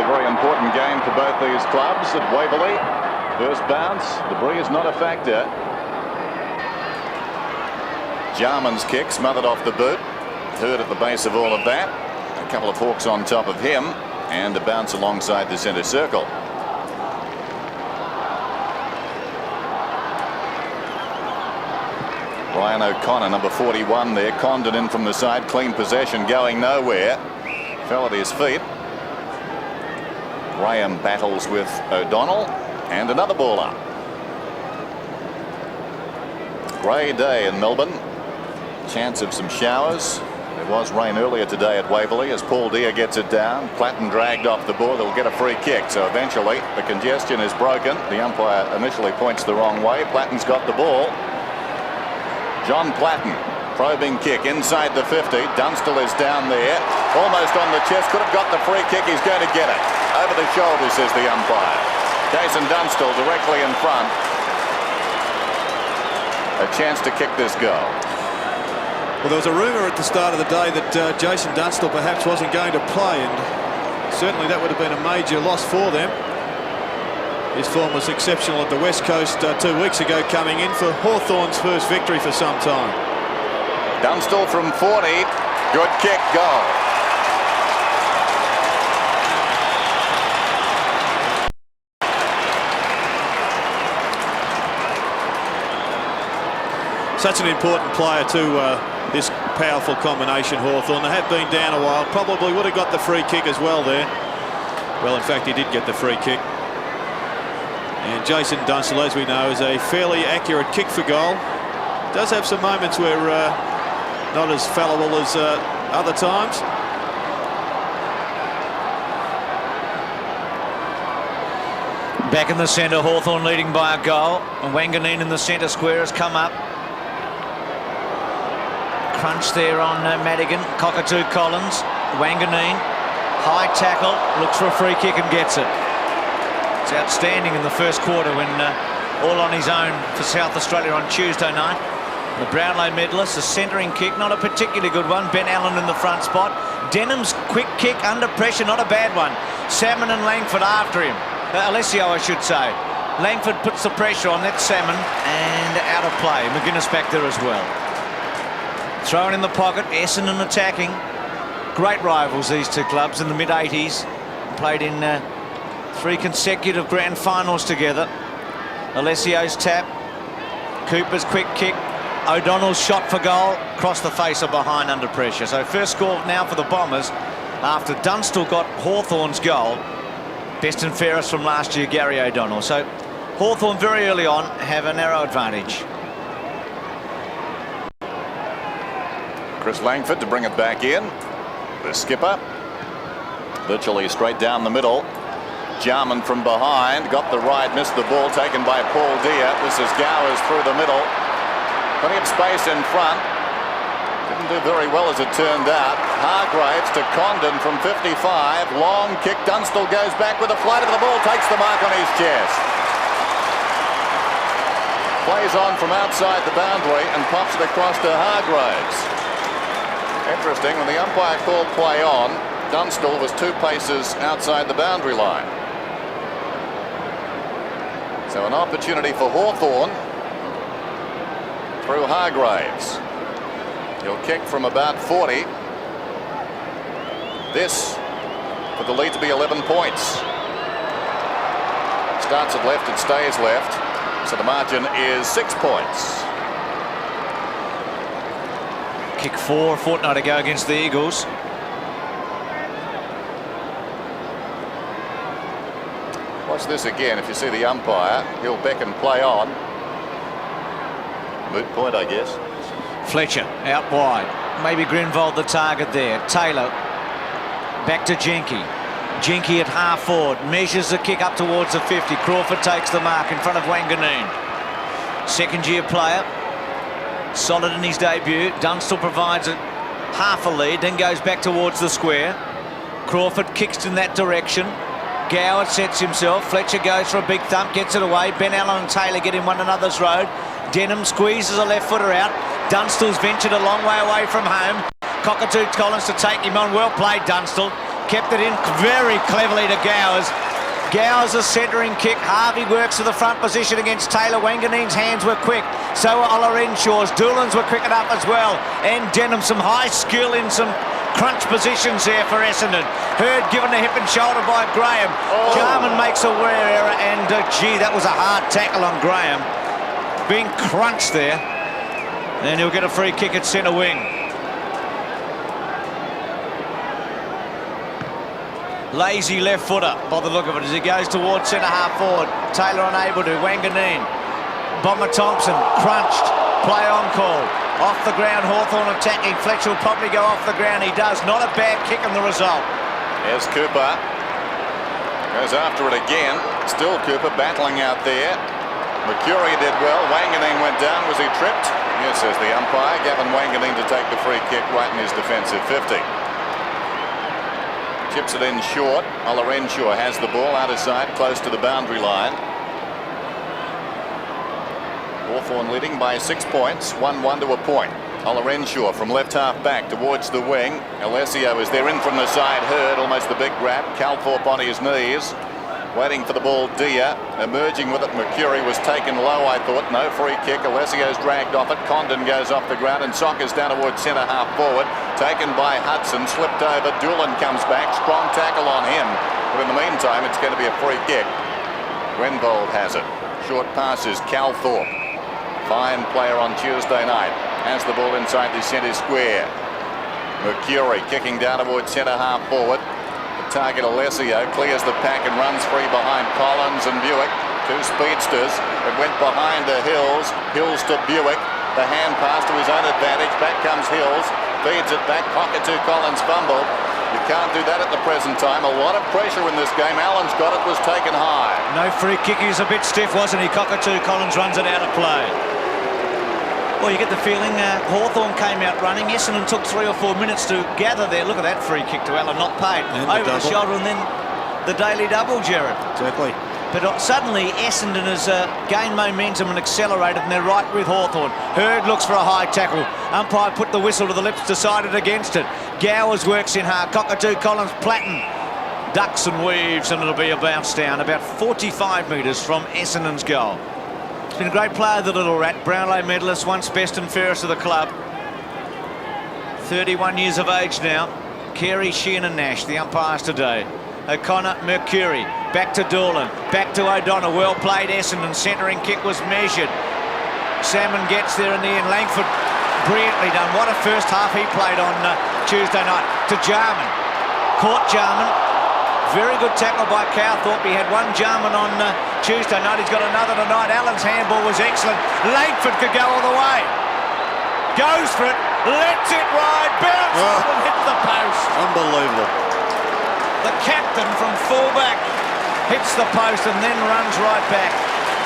a very important game for both these clubs at Waverley. First bounce, the breeze not a factor. Jarman's kick smothered off the boot. Hurt at the base of all of that. A couple of hawks on top of him, and a bounce alongside the centre circle. Ryan O'Connor, number 41 there, Condon in from the side, clean possession, going nowhere. Fell at his feet. Graham battles with O'Donnell, and another ball up. Grey day in Melbourne. Chance of some showers. There was rain earlier today at Waverley as Paul Deere gets it down. Platten dragged off the ball. They'll get a free kick. So eventually the congestion is broken. The umpire initially points the wrong way. Platten's got the ball. John Platten, probing kick inside the 50. Dunstall is down there, almost on the chest. Could have got the free kick. He's going to get it. Over the shoulder, says the umpire. Jason Dunstall directly in front. A chance to kick this goal. Well, there was a rumour at the start of the day that Jason Dunstall perhaps wasn't going to play, and certainly that would have been a major loss for them. His form was exceptional at the West Coast 2 weeks ago, coming in for Hawthorn's first victory for some time. Dunstall from 40. Good kick, goal. Such an important player to this powerful combination, Hawthorn. They have been down a while. Probably would have got the free kick as well there. Well, in fact, he did get the free kick. And Jason Dunstall, as we know, is a fairly accurate kick for goal. Does have some moments where not as fallible as other times. Back in the centre, Hawthorn leading by a goal. And Wanganeen in the centre square has come up. Crunch there on Madigan. Cockatoo Collins. Wanganeen. High tackle. Looks for a free kick and gets it. It's outstanding in the first quarter when all on his own for South Australia on Tuesday night. The Brownlow medalist, a centering kick, not a particularly good one. Ben Allen in the front spot. Denham's quick kick under pressure, not a bad one. Salmon and Langford after him. Alessio, I should say. Langford puts the pressure on, that's Salmon, and out of play. McGuinness back there as well. Thrown in the pocket, Essendon attacking. Great rivals, these two clubs, in the mid-80s. Played in 3 consecutive grand finals together. Alessio's tap. Cooper's quick kick. O'Donnell's shot for goal. Cross the face or behind under pressure. So first score now for the Bombers after Dunstall got Hawthorn's goal. Best and fairest from last year, Gary O'Donnell. So Hawthorn very early on have a narrow advantage. Chris Langford to bring it back in. The skipper. Virtually straight down the middle. Jarman from behind. Got the ride, missed the ball, taken by Paul Deere. This is Gowers through the middle. Plenty of space in front. Didn't do very well as it turned out. Hargraves to Condon from 55. Long kick. Dunstall goes back with a flight of the ball. Takes the mark on his chest. Plays on from outside the boundary and pops it across to Hargraves. Interesting, when the umpire called play on, Dunstall was 2 paces outside the boundary line. So an opportunity for Hawthorn through Hargraves. He'll kick from about 40. This for the lead to be 11 points. Starts at left, it stays left. So the margin is 6 points. Kick 4 a fortnight ago against the Eagles. Watch this again. If you see the umpire, he'll beckon play on. Moot point, I guess. Fletcher out wide. Maybe Grinvold the target there. Taylor back to Jenke. Jenke at half forward. Measures the kick up towards the 50. Crawford takes the mark in front of Wanganeen. Second year player. Solid in his debut. Dunstall provides a half a lead, then goes back towards the square. Crawford kicks in that direction. Goward sets himself. Fletcher goes for a big thump, gets it away. Ben Allen and Taylor get in one another's road. Denham squeezes a left footer out. Dunstall's ventured a long way away from home. Cockatoo Collins to take him on. Well played, Dunstall. kept it in very cleverly to Gowers. Gowers a centering kick. Harvey works to the front position against Taylor. Wanganeen's hands were quick. So were Ola Renshaw's. Doolan's were quick enough as well. And Denham, some high skill in some crunch positions there for Essendon. Hurd given a hip and shoulder by Graham. Jarman makes a wear error, and gee, that was a hard tackle on Graham. Being crunched there. And he'll get a free kick at centre wing. Lazy left footer by the look of it as he goes towards centre half forward. Taylor unable to. Wanganeen. Bomber Thompson crunched. Play on call. Off the ground, Hawthorn attacking. Fletcher will probably go off the ground. He does. Not a bad kick in the result. Here's Cooper. Goes after it again. Still Cooper battling out there. Mercury did well. Wanganeen went down. Was he tripped? Yes, says the umpire. Gavin Wanganeen to take the free kick right in his defensive 50. Chips it in short. Ola Renshaw has the ball out of sight, close to the boundary line. Hawthorn leading by 6 points, 1-1 to a point. Ola Renshaw from left half back towards the wing. Alessio is there in from the side. Hurd, almost the big grab. Calthorpe on his knees. Waiting for the ball, Dia. Emerging with it, Mercury was taken low, I thought. No free kick. Alessio's dragged off it. Condon goes off the ground and Soccer's down towards centre half forward. Taken by Hudson, slipped over. Doolan comes back. Strong tackle on him. But in the meantime, it's going to be a free kick. Grenvold has it. Short passes, Calthorpe. Fine player on Tuesday night. Has the ball inside the centre square. Mercury kicking down towards centre half forward. Target Alessio clears the pack and runs free behind Collins and Buick. Two speedsters. It went behind to Hills. Hills to Buick. The hand pass to his own advantage. Back comes Hills. Feeds it back. Cockatoo Collins fumbled. You can't do that at the present time. A lot of pressure in this game. Allen's got it. Was taken high. No free kick. He was a bit stiff, wasn't he? Cockatoo Collins runs it out of play. Well, you get the feeling Hawthorn came out running. Essendon took 3 or 4 minutes to gather there. Look at that free kick to Allen, not paid. Over the shoulder and then the daily double, Jared. Exactly. But suddenly Essendon has gained momentum and accelerated, and they're right with Hawthorn. Hurd looks for a high tackle. Umpire put the whistle to the lips, decided against it. Gowers works in hard. Cockatoo Collins, Platten ducks and weaves, and it'll be a bounce down about 45 metres from Essendon's goal. He's been a great player, the little rat. Brownlow medalist, once best and fairest of the club. 31 years of age now. Carey, Sheehan and Nash, the umpires today. O'Connor, Mercury, back to Doolan, back to O'Donnell. Well played Essendon, centering kick was measured. Salmon gets there in the end. Langford, brilliantly done. What a first half he played on Tuesday night. To Jarman, caught Jarman. Very good tackle by Calthorpe. He had one Jarman on Tuesday night. He's got another tonight. Allen's handball was excellent. Langford could go all the way. Goes for it, lets it ride, bounces and hits the post. Unbelievable. The captain from fullback hits the post and then runs right back.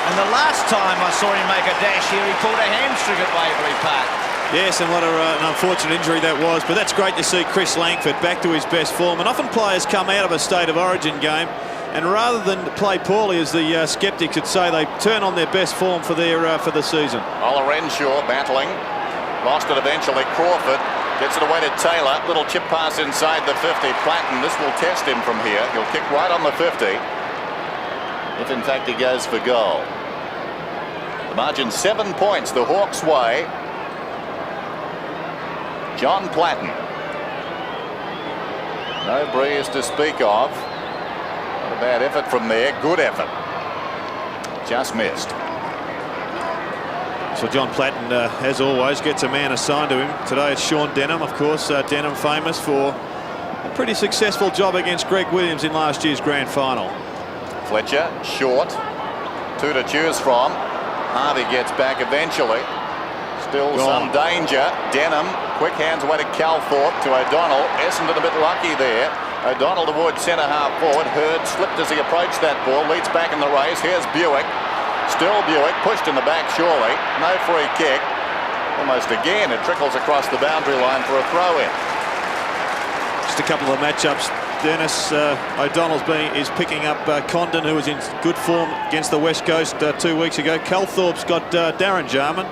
And the last time I saw him make a dash here, he pulled a hamstring at Waverley Park. Yes, and what an unfortunate injury that was. But that's great to see Chris Langford back to his best form. And often players come out of a state of origin game, and rather than play poorly, as the sceptics would say, they turn on their best form for the season. Ola Renshaw battling. Lost it eventually. Crawford gets it away to Taylor. Little chip pass inside the 50. Platten, this will test him from here. He'll kick right on the 50. If in fact he goes for goal. The margin 7 points the Hawks' way. John Platten. No breeze to speak of. Not a bad effort from there. Good effort. Just missed. So John Platten, as always, gets a man assigned to him. Today it's Sean Denham, of course. Denham famous for a pretty successful job against Greg Williams in last year's grand final. Fletcher, short. Two to choose from. Harvey gets back eventually. Still some danger. Denham, quick hands away to Calthorpe, to O'Donnell. Essendon a bit lucky there. O'Donnell towards centre half forward. Hurd slipped as he approached that ball. Leads back in the race. Here's Buick. Still Buick, pushed in the back surely. No free kick. Almost again, it trickles across the boundary line for a throw-in. Just a couple of matchups. Dennis O'Donnell's is picking up Condon, who was in good form against the West Coast 2 weeks ago. Calthorpe's got Darren Jarman.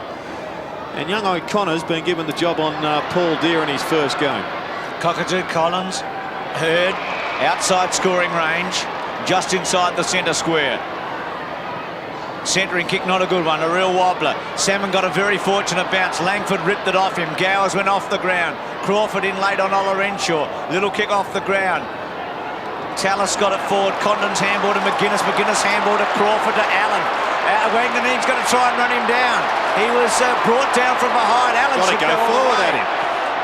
And young O'Connor's been given the job on Paul Deere in his first game. Cockatoo Collins, Hurd, Outside scoring range, just inside the centre square. Centering kick, not a good one, a real wobbler. Salmon got a very fortunate bounce. Langford ripped it off him. Gowers went off the ground. Crawford in late on Olorenshaw. Little kick off the ground. Tallis got it forward. Condon's handball to McGuinness. McGuinness handball to Crawford to Allen. Wanganeen's going to try and run him down. He was brought down from behind. Allen should go forward at him.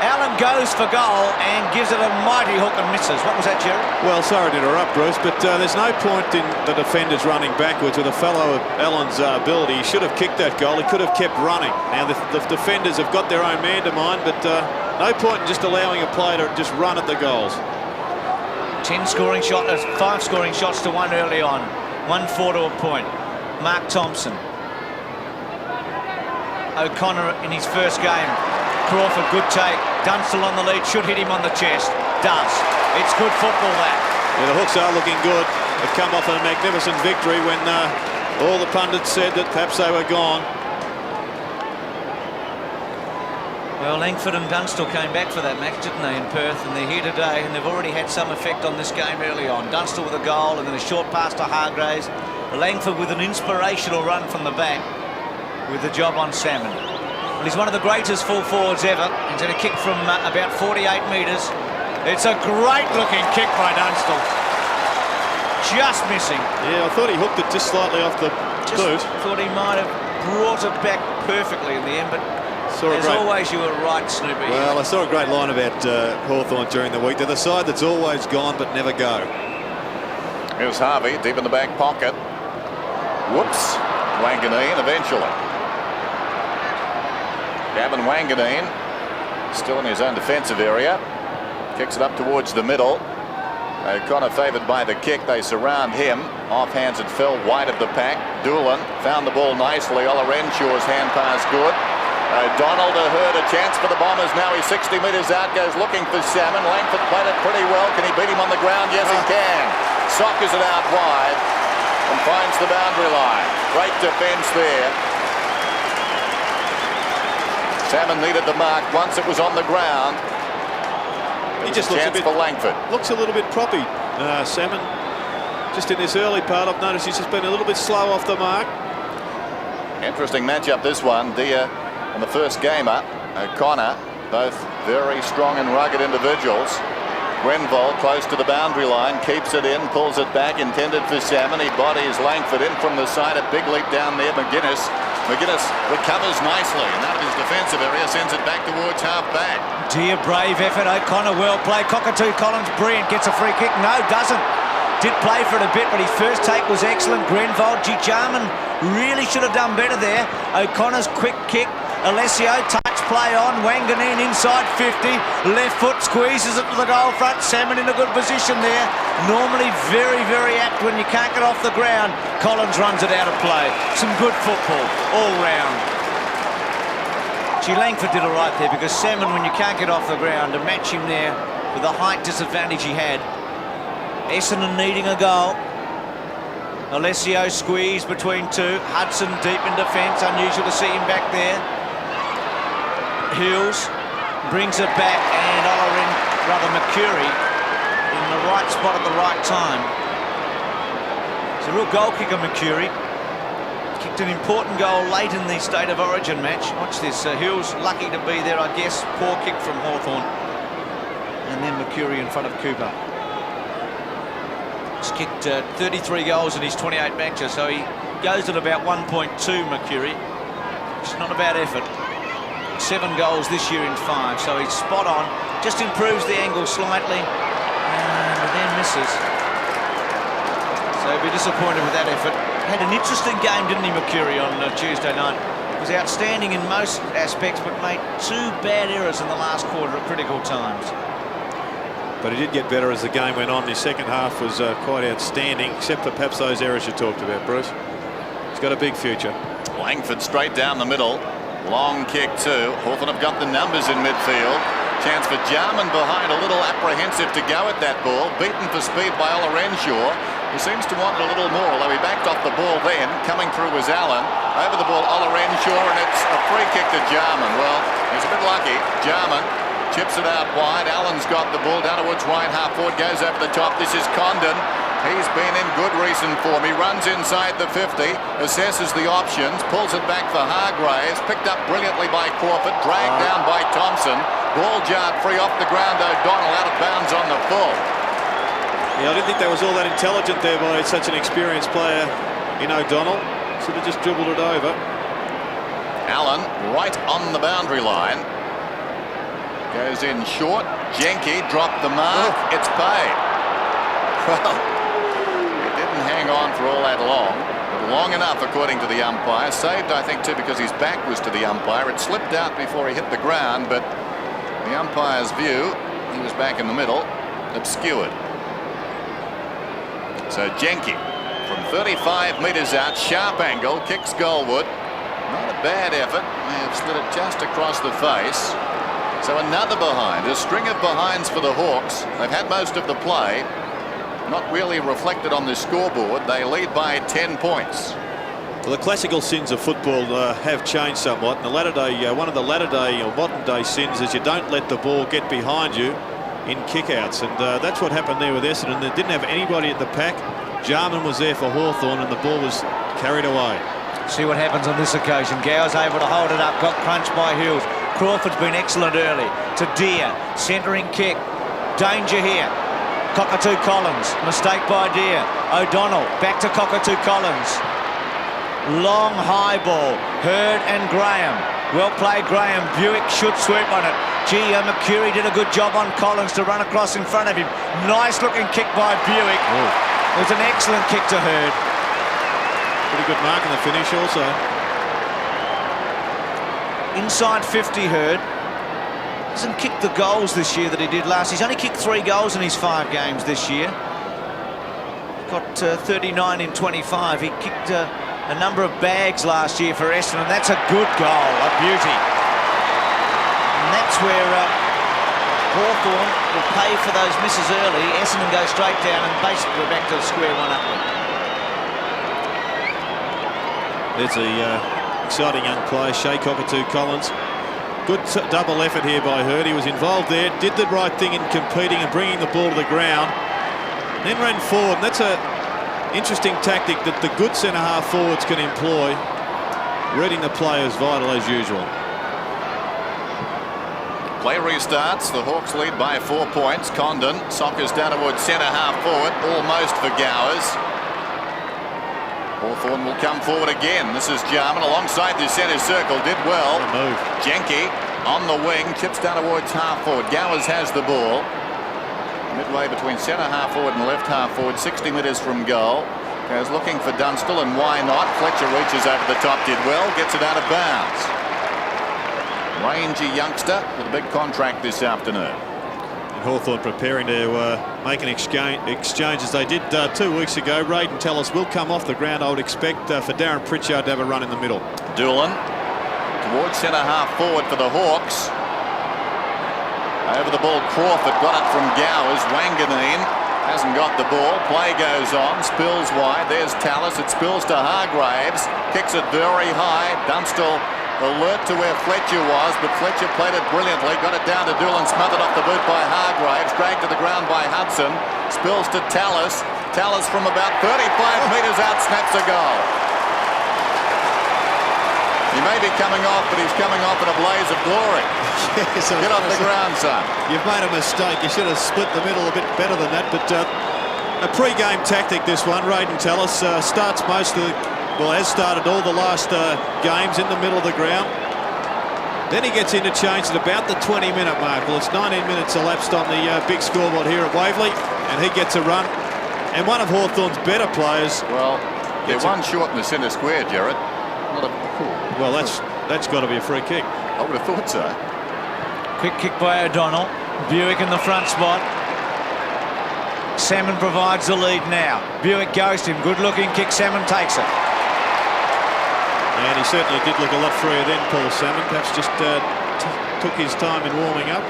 Allen goes for goal and gives it a mighty hook and misses. What was that, Jerry? Well, sorry to interrupt, Bruce, but there's no point in the defenders running backwards with a fellow of Allen's ability. He should have kicked that goal. He could have kept running. Now, the defenders have got their own man to mind, but no point in just allowing a player to just run at the goals. 5 scoring shots to 1 early on. 1-4 to a point. Mark Thompson. O'Connor in his first game. Crawford, good take. Dunstall on the lead, should hit him on the chest. Does. It's good football, that. Yeah, the Hooks are looking good. They've come off a magnificent victory when all the pundits said that perhaps they were gone. Well, Langford and Dunstall came back for that match, didn't they, in Perth, and they're here today, and they've already had some effect on this game early on. Dunstall with a goal, and then a short pass to Hargraves. Langford with an inspirational run from the back with the job on Salmon. Well, he's one of the greatest full forwards ever. He's had a kick from about 48 metres. It's a great-looking kick by Dunstall. Just missing. Yeah, I thought he hooked it just slightly off the boot. Thought he might have brought it back perfectly in the end, but as always, you were right, Snoopy. Well, I saw a great line about Hawthorn during the week. They're the side that's always gone but never go. Here's Harvey, deep in the back pocket. Whoops. Wanganeen eventually. Gavin Wanganeen still in his own defensive area. Kicks it up towards the middle. O'Connor favoured by the kick. They surround him. Offhands it fell wide of the pack. Doolan found the ball nicely. Olenshaw's hand pass good. Donald heard a chance for the Bombers. Now he's 60 metres out. Goes looking for Salmon. Langford played it pretty well. Can he beat him on the ground? Yes, he can. Sockers it out wide and finds the boundary line. Great defence there. Salmon needed the mark once it was on the ground. He just looks a bit for Langford. Looks a little bit proppy, Salmon. Just in this early part, I've noticed he's just been a little bit slow off the mark. Interesting matchup, this one. Dia and the first gamer, O'Connor, both very strong and rugged individuals. Grenville close to the boundary line, keeps it in, pulls it back, intended for Salmon. He bodies Langford in from the side. A big leap down there. McGuinness recovers nicely, and out of his defensive area sends it back towards half-back. Dear brave effort. O'Connor well played. Cockatoo Collins brilliant. Gets a free kick. No, doesn't. Did play for it a bit, but his first take was excellent. Grenville, Jarman really should have done better there. O'Connor's quick kick. Alessio touch play on. Wanganeen inside 50. Left foot squeezes it to the goal front. Salmon in a good position there. Normally very, very apt when you can't get off the ground. Collins runs it out of play. Some good football all round. Langford did all right there, because Salmon, when you can't get off the ground, to match him there with the height disadvantage he had. Essendon needing a goal. Alessio squeezed between two. Hudson deep in defence. Unusual to see him back there. Hills brings it back, and Mercury in the right spot at the right time. It's a real goal kicker, Mercury. Kicked an important goal late in the State of Origin match. Watch this. Hills lucky to be there, I guess. Poor kick from Hawthorn. And then Mercury in front of Cooper. He's kicked 33 goals in his 28 matches, so he goes at about 1.2, Mercury. It's not a bad effort. 7 goals this year in 5, so he's spot on. Just improves the angle slightly, and then misses. So he'll be disappointed with that effort. Had an interesting game, didn't he, Mercury, on Tuesday night? Was outstanding in most aspects, but made 2 bad errors in the last quarter at critical times. But he did get better as the game went on. His second half was quite outstanding, except for perhaps those errors you talked about, Bruce. He's got a big future. Langford straight down the middle. Long kick too. Hawthorn have got the numbers in midfield. Chance for Jarman behind, a little apprehensive to go at that ball. Beaten for speed by Olorenshaw, who seems to want it a little more, although he backed off the ball then. Coming through was Allen. Over the ball, Olorenshaw, and it's a free kick to Jarman. Well, he's a bit lucky. Jarman chips it out wide. Allen's got the ball. Downwards right half forward, goes over the top. This is Condon. He's been in good recent form. He runs inside the 50, assesses the options, pulls it back for Hargraves, picked up brilliantly by Crawford, dragged down by Thompson. Ball jarred free off the ground. O'Donnell out of bounds on the full. Yeah, I didn't think that was all that intelligent there by such an experienced player in O'Donnell. Should have just dribbled it over. Allen right on the boundary line. Goes in short. Jenke dropped the mark. It's paid. Well, he didn't hang on for all that long. But long enough, according to the umpire. Saved, I think, too, because his back was to the umpire. It slipped out before he hit the ground, but the umpire's view, he was back in the middle, obscured. So Jenke from 35 metres out, sharp angle, kicks goalward. Not a bad effort. May have slid it just across the face. So another behind, a string of behinds for the Hawks. They've had most of the play. Not really reflected on the scoreboard. They lead by 10 points. Well, the classical sins of football have changed somewhat. And the latter day, one of the latter day or modern day sins is you don't let the ball get behind you in kickouts, and that's what happened there with Essendon. They didn't have anybody at the pack. Jarman was there for Hawthorn, and the ball was carried away. See what happens on this occasion. Gower's able to hold it up, got crunched by Hills. Crawford's been excellent early. To Deer, centering kick. Danger here. Cockatoo Collins, mistake by Deer. O'Donnell, back to Cockatoo Collins. Long high ball. Hurd and Graham. Well played, Graham. Buick should swoop on it. Gee, McCurry did a good job on Collins to run across in front of him. Nice looking kick by Buick. It was an excellent kick to Hurd. Pretty good mark in the finish also. Inside 50, Hurd. Hasn't kicked the goals this year that he did last. He's only kicked 3 goals in his 5 games this year. Got 39 in 25. He kicked a number of bags last year for Essendon. That's a good goal, a beauty. And that's where Hawthorn will pay for those misses early. Essendon go straight down and basically we're back to square one upward. There's a exciting young player, Shea Cockatoo Collins. Good double effort here by Hurd. He was involved there, did the right thing in competing and bringing the ball to the ground, then ran forward. And that's an interesting tactic that the good centre-half forwards can employ. Reading the play is vital as usual. Play restarts. The Hawks lead by 4 points. Condon soccers down towards centre-half forward, almost for Gowers. Hawthorn will come forward again. This is Jarman alongside the centre circle. Did well. Jenke on the wing. Chips down towards half forward. Gowers has the ball. Midway between centre half forward and left half forward. 60 metres from goal. Goes looking for Dunstall, and why not? Fletcher reaches over the top. Did well. Gets it out of bounds. Rangy youngster with a big contract this afternoon. Hawthorn preparing to make an exchange as they did 2 weeks ago. Raiden Tellis will come off the ground. I would expect for Darren Pritchard to have a run in the middle. Doolan towards centre half forward for the Hawks. Over the ball, Crawford got it from Gowers. Wanganeen hasn't got the ball. Play goes on, spills wide. There's Tallis. It spills to Hargraves. Kicks it very high. Dunstall alert to where Fletcher was, but Fletcher played it brilliantly. Got it down to Doolan, smothered off the boot by Hargraves, dragged to the ground by Hudson. Spills to Tallis. Tallis from about 35 metres out snaps a goal. He may be coming off, but he's coming off in a blaze of glory. Yes, get off the ground, son. You've made a mistake. You should have split the middle a bit better than that, but a pre-game tactic this one. Raiden Tallis starts most of the, well, has started all the last games in the middle of the ground. Then he gets interchanged at about the 20-minute mark. Well, it's 19 minutes elapsed on the big scoreboard here at Waverley, and he gets a run. And one of Hawthorn's better players. Well, they're one short in the centre square, Gerard. Well, that's got to be a free kick. I would have thought so. Quick kick by O'Donnell. Buick in the front spot. Salmon provides the lead now. Buick goes to him. Good looking kick. Salmon takes it. And he certainly did look a lot freer then, Paul Salmon. Perhaps just took his time in warming up.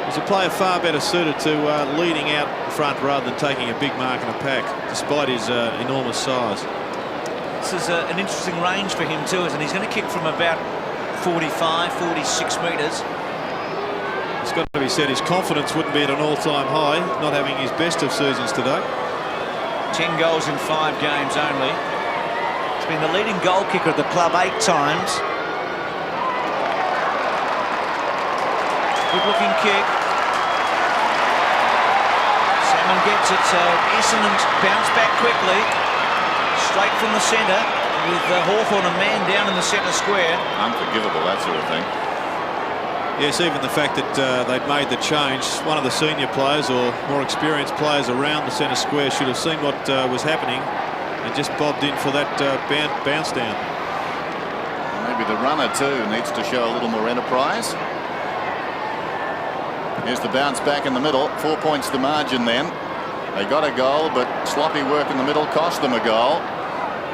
He's a player far better suited to leading out front rather than taking a big mark in a pack, despite his enormous size. This is an interesting range for him too, and he's going to kick from about 45, 46 metres. It's got to be said, his confidence wouldn't be at an all-time high, not having his best of seasons today. 10 goals in 5 games only. He's been the leading goal kicker of the club 8 times. Good looking kick. Salmon gets it, so Essendon bounce back quickly. Straight from the centre with Hawthorn, a man down in the centre square. Unforgivable, that sort of thing. Yes, even the fact that they'd made the change, one of the senior players or more experienced players around the centre square should have seen what was happening and just bobbed in for that bounce down. Maybe the runner too needs to show a little more enterprise. Here's the bounce back in the middle. 4 points the margin then. They got a goal, but sloppy work in the middle cost them a goal.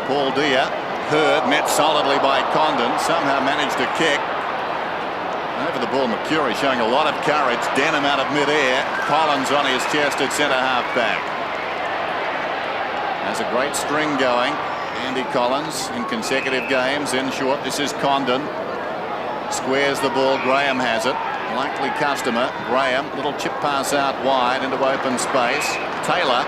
Paul Deer, Hurd, met solidly by Condon, somehow managed to kick. Over the ball, McCurry showing a lot of courage. Denham out of mid-air. Collins on his chest at centre half back. Has a great string going. Andy Collins in consecutive games in short. This is Condon. Squares the ball. Graham has it. Likely customer. Graham, little chip pass out wide into open space. Taylor,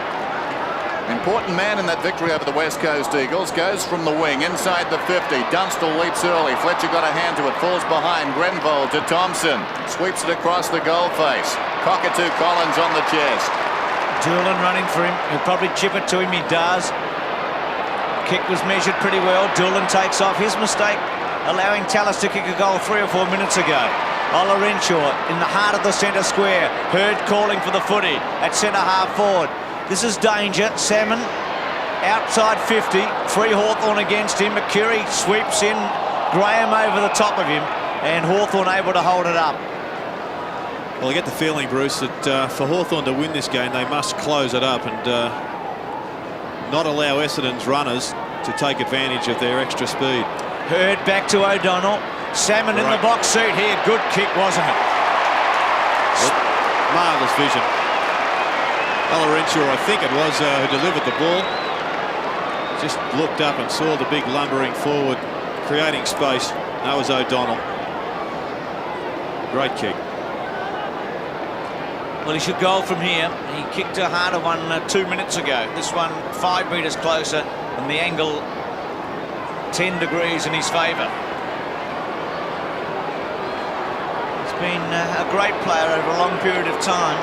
important man in that victory over the West Coast Eagles, goes from the wing inside the 50. Dunstall leaps early. Fletcher got a hand to it. Falls behind. Grenvold to Thompson. Sweeps it across the goal face. Cockatoo Collins on the chest. Doolan running for him. He'll probably chip it to him. He does. Kick was measured pretty well. Doolan takes off. His mistake allowing Tallis to kick a goal 3 or 4 minutes ago. Ola Renshaw in the heart of the centre square. Hurd calling for the footy at centre half forward. This is danger. Salmon outside 50. 3 Hawthorn against him. McCurry sweeps in. Graham over the top of him. And Hawthorn able to hold it up. Well, I get the feeling, Bruce, that for Hawthorn to win this game, they must close it up and not allow Essendon's runners to take advantage of their extra speed. Hurd back to O'Donnell. Salmon in the box seat here. Good kick, wasn't it? Marvellous vision. Ola Renshaw, I think it was, who delivered the ball. Just looked up and saw the big lumbering forward, creating space. That was O'Donnell. Great kick. Well, he should go from here. He kicked a harder one 2 minutes ago. This one 5 metres closer, and the angle 10 degrees in his favour. He's been a great player over a long period of time.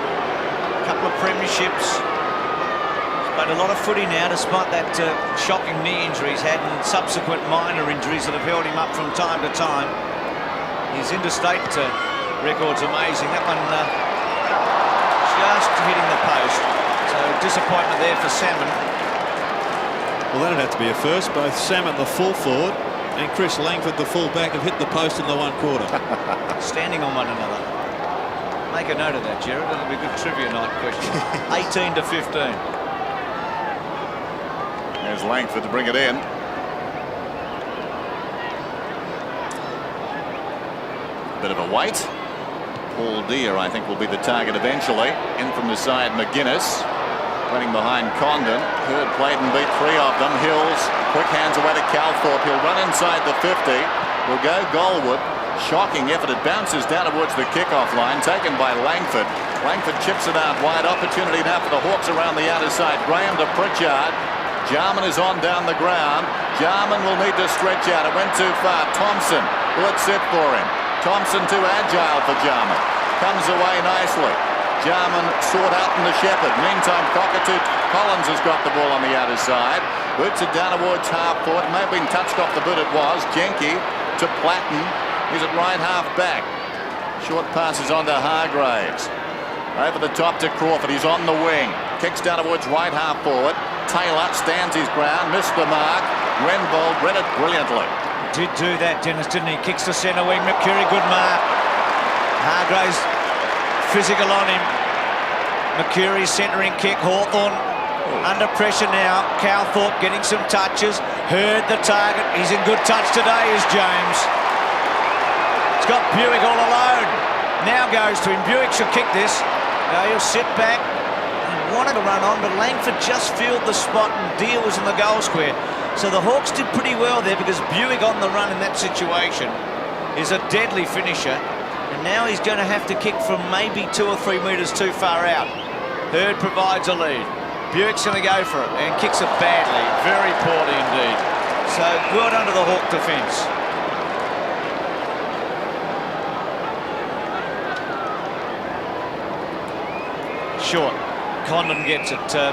A couple of premierships. He's played a lot of footy now, despite that shocking knee injury he's had and subsequent minor injuries that have held him up from time to time. His interstate record's amazing. That one just hitting the post. So disappointment there for Salmon. Well, that'd have to be a first. Both Salmon, the full forward, and Chris Langford, the full back, have hit the post in the 1/4. Standing on one another. Make a note of that, Gerard. It'll be a good trivia night question. 18 to 15. There's Langford to bring it in. Bit of a wait. Paul Deer, I think, will be the target eventually. In from the side, McGuinness. Running behind Condon. Hurd played and beat 3 of them. Hills, quick hands away to Calthorpe. He'll run inside the 50. Will go goalward. Shocking effort. It bounces down towards the kickoff line. Taken by Langford. Langford chips it out wide. Opportunity now for the Hawks around the outer side. Graham to Pritchard. Jarman is on down the ground. Jarman will need to stretch out. It went too far. Thompson. Will it sit for him? Thompson too agile for Jarman. Comes away nicely. Jarman sought out in the Shepherd. Meantime, Cockatoo Collins has got the ball on the outer side. Boots it down towards half forward. It may have been touched off the boot. It was. Jenke to Platten. He's at right half back. Short passes on to Hargraves. Over the top to Crawford. He's on the wing. Kicks down towards right half forward. Taylor stands his ground. Missed the mark. Grenvold read it brilliantly. Did do that, Dennis, didn't he? Kicks to centre wing. McCurry, good mark. Hargraves physical on him. McCurry centering kick. Hawthorn under pressure now. Calthorpe getting some touches. Hurd the target. He's in good touch today, is James. It's got Buick all alone. Now goes to him. Buick should kick this. He'll sit back. He wanted to run on, but Langford just filled the spot and Deer was in the goal square. So the Hawks did pretty well there because Buick on the run in that situation is a deadly finisher. And And now he's going to have to kick from maybe 2 or 3 metres too far out. Hurd provides a lead. Buick's going to go for it and kicks it badly, very poorly indeed. So good under the Hawk defence. Short. Condon gets it 50 metres.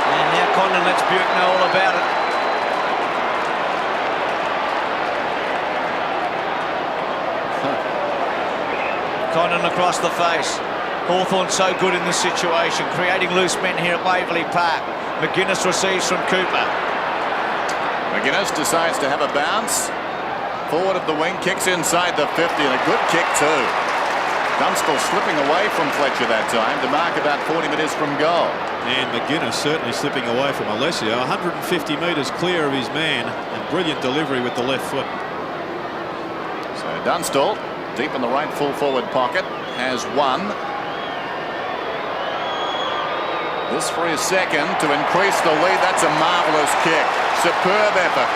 And now Condon lets Buick know all about it. Condon across the face. Hawthorn so good in this situation, creating loose men here at Waverley Park. McGuinness receives from Cooper. McGuinness decides to have a bounce. Forward of the wing, kicks inside the 50, and a good kick too. Dunstall slipping away from Fletcher that time to mark about 40 metres from goal. And McGuinness certainly slipping away from Alessio. 150 metres clear of his man, and brilliant delivery with the left foot. So Dunstall, deep in the right full forward pocket, has one. This for his second to increase the lead. That's a marvellous kick. Superb effort.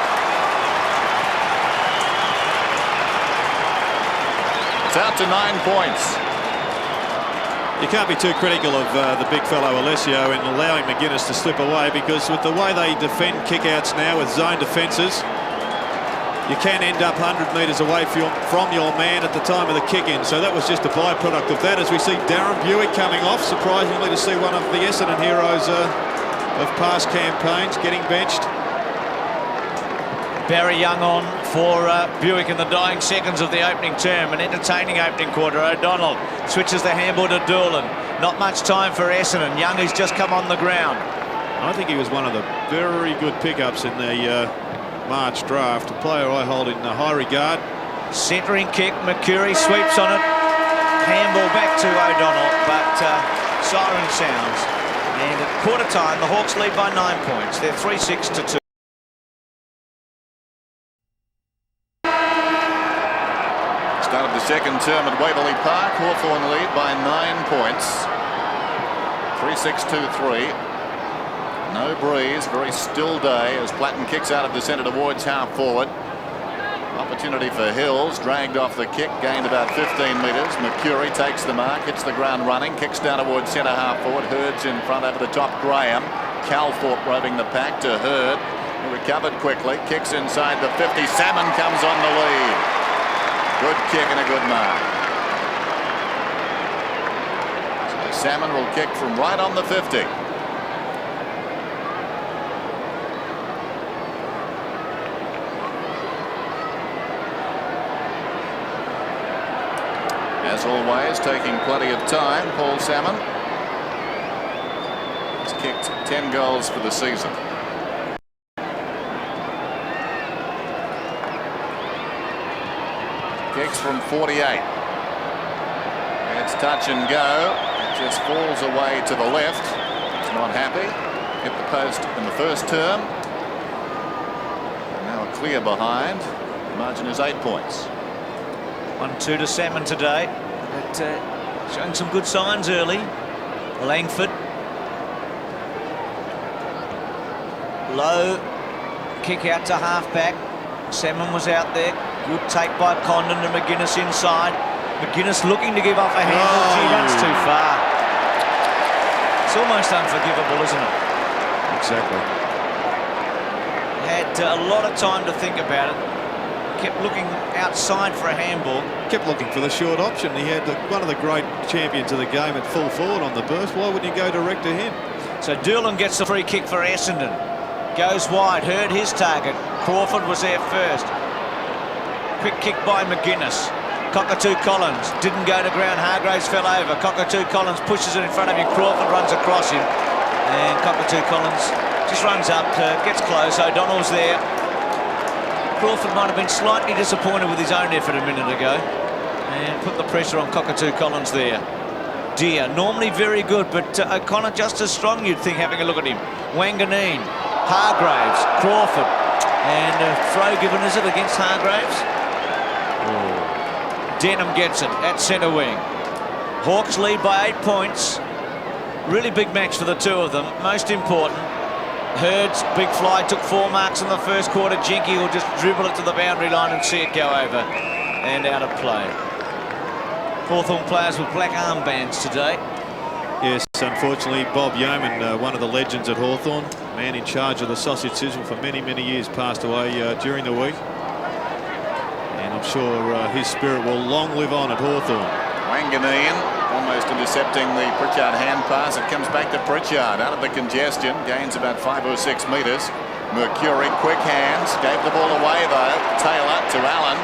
It's out to 9 points. You can't be too critical of the big fellow Alessio in allowing McGuinness to slip away, because with the way they defend kickouts now with zone defences, you can end up 100 metres away from your man at the time of the kick-in. So that was just a byproduct of that, as we see Darren Buick coming off. Surprisingly to see one of the Essendon heroes of past campaigns getting benched. Barry Young on for Buick in the dying seconds of the opening term. An entertaining opening quarter. O'Donnell switches the handball to Doolan. Not much time for Essendon. Young has just come on the ground. I think he was one of the very good pickups in the March draft. A player I hold in high regard. Centering kick. Mercury sweeps on it. Handball back to O'Donnell, but siren sounds. And at quarter time, the Hawks lead by 9 points. They're 3-6-2. Start of the second term at Waverley Park. Hawthorn lead by 9 points. 3-6-2-3. No breeze, very still day as Platten kicks out of the centre towards half forward. Opportunity for Hills, dragged off the kick, gained about 15 metres. Mercury takes the mark, hits the ground running, kicks down towards centre half forward. Hurd's in front over the top. Graham. Calthorpe roving the pack to Hurd, who recovered quickly, kicks inside the 50. Salmon comes on the lead. Good kick and a good mark. So Salmon will kick from right on the 50. As always, taking plenty of time, Paul Salmon. He's kicked 10 goals for the season. Kicks from 48. It's touch and go. It just falls away to the left. He's not happy. Hit the post in the first term. And now a clear behind. The margin is 8 points. 1-2 to Salmon today, but showing some good signs early. Langford. Low kick out to half-back. Salmon was out there. Good take by Condon to McGuinness inside. McGuinness looking to give off a handle. He runs too far. It's almost unforgivable, isn't it? Exactly. Had a lot of time to think about it. Kept looking outside for a handball. Kept looking for the short option. He had one of the great champions of the game at full forward on the burst. Why wouldn't you go direct to him? So Doolan gets the free kick for Essendon. Goes wide. Hurd his target. Crawford was there first. Quick kick by McGuinness. Cockatoo Collins didn't go to ground. Hargraves fell over. Cockatoo Collins pushes it in front of him. Crawford runs across him. And Cockatoo Collins just runs up, gets close. O'Donnell's there. Crawford might have been slightly disappointed with his own effort a minute ago and put the pressure on Cockatoo Collins there. Deer, normally very good, but O'Connor just as strong, you'd think, having a look at him. Wanganeen, Hargraves, Crawford, and a throw given, is it, against Hargraves? Oh. Denham gets it at centre wing. Hawks lead by 8 points. Really big match for the two of them, most important. Hurd's big fly took 4 marks in the first quarter. Jinky will just dribble it to the boundary line and see it go over and out of play. Hawthorn players with black armbands today. Yes, unfortunately, Bob Yeoman, one of the legends at Hawthorn, man in charge of the sausage sizzle for many, many years, passed away during the week. And I'm sure his spirit will long live on at Hawthorn. Wanganeen almost intercepting the Pritchard hand pass. It comes back to Pritchard out of the congestion, gains about 5 or 6 metres. Mercury, quick hands, gave the ball away though. Taylor to Allen.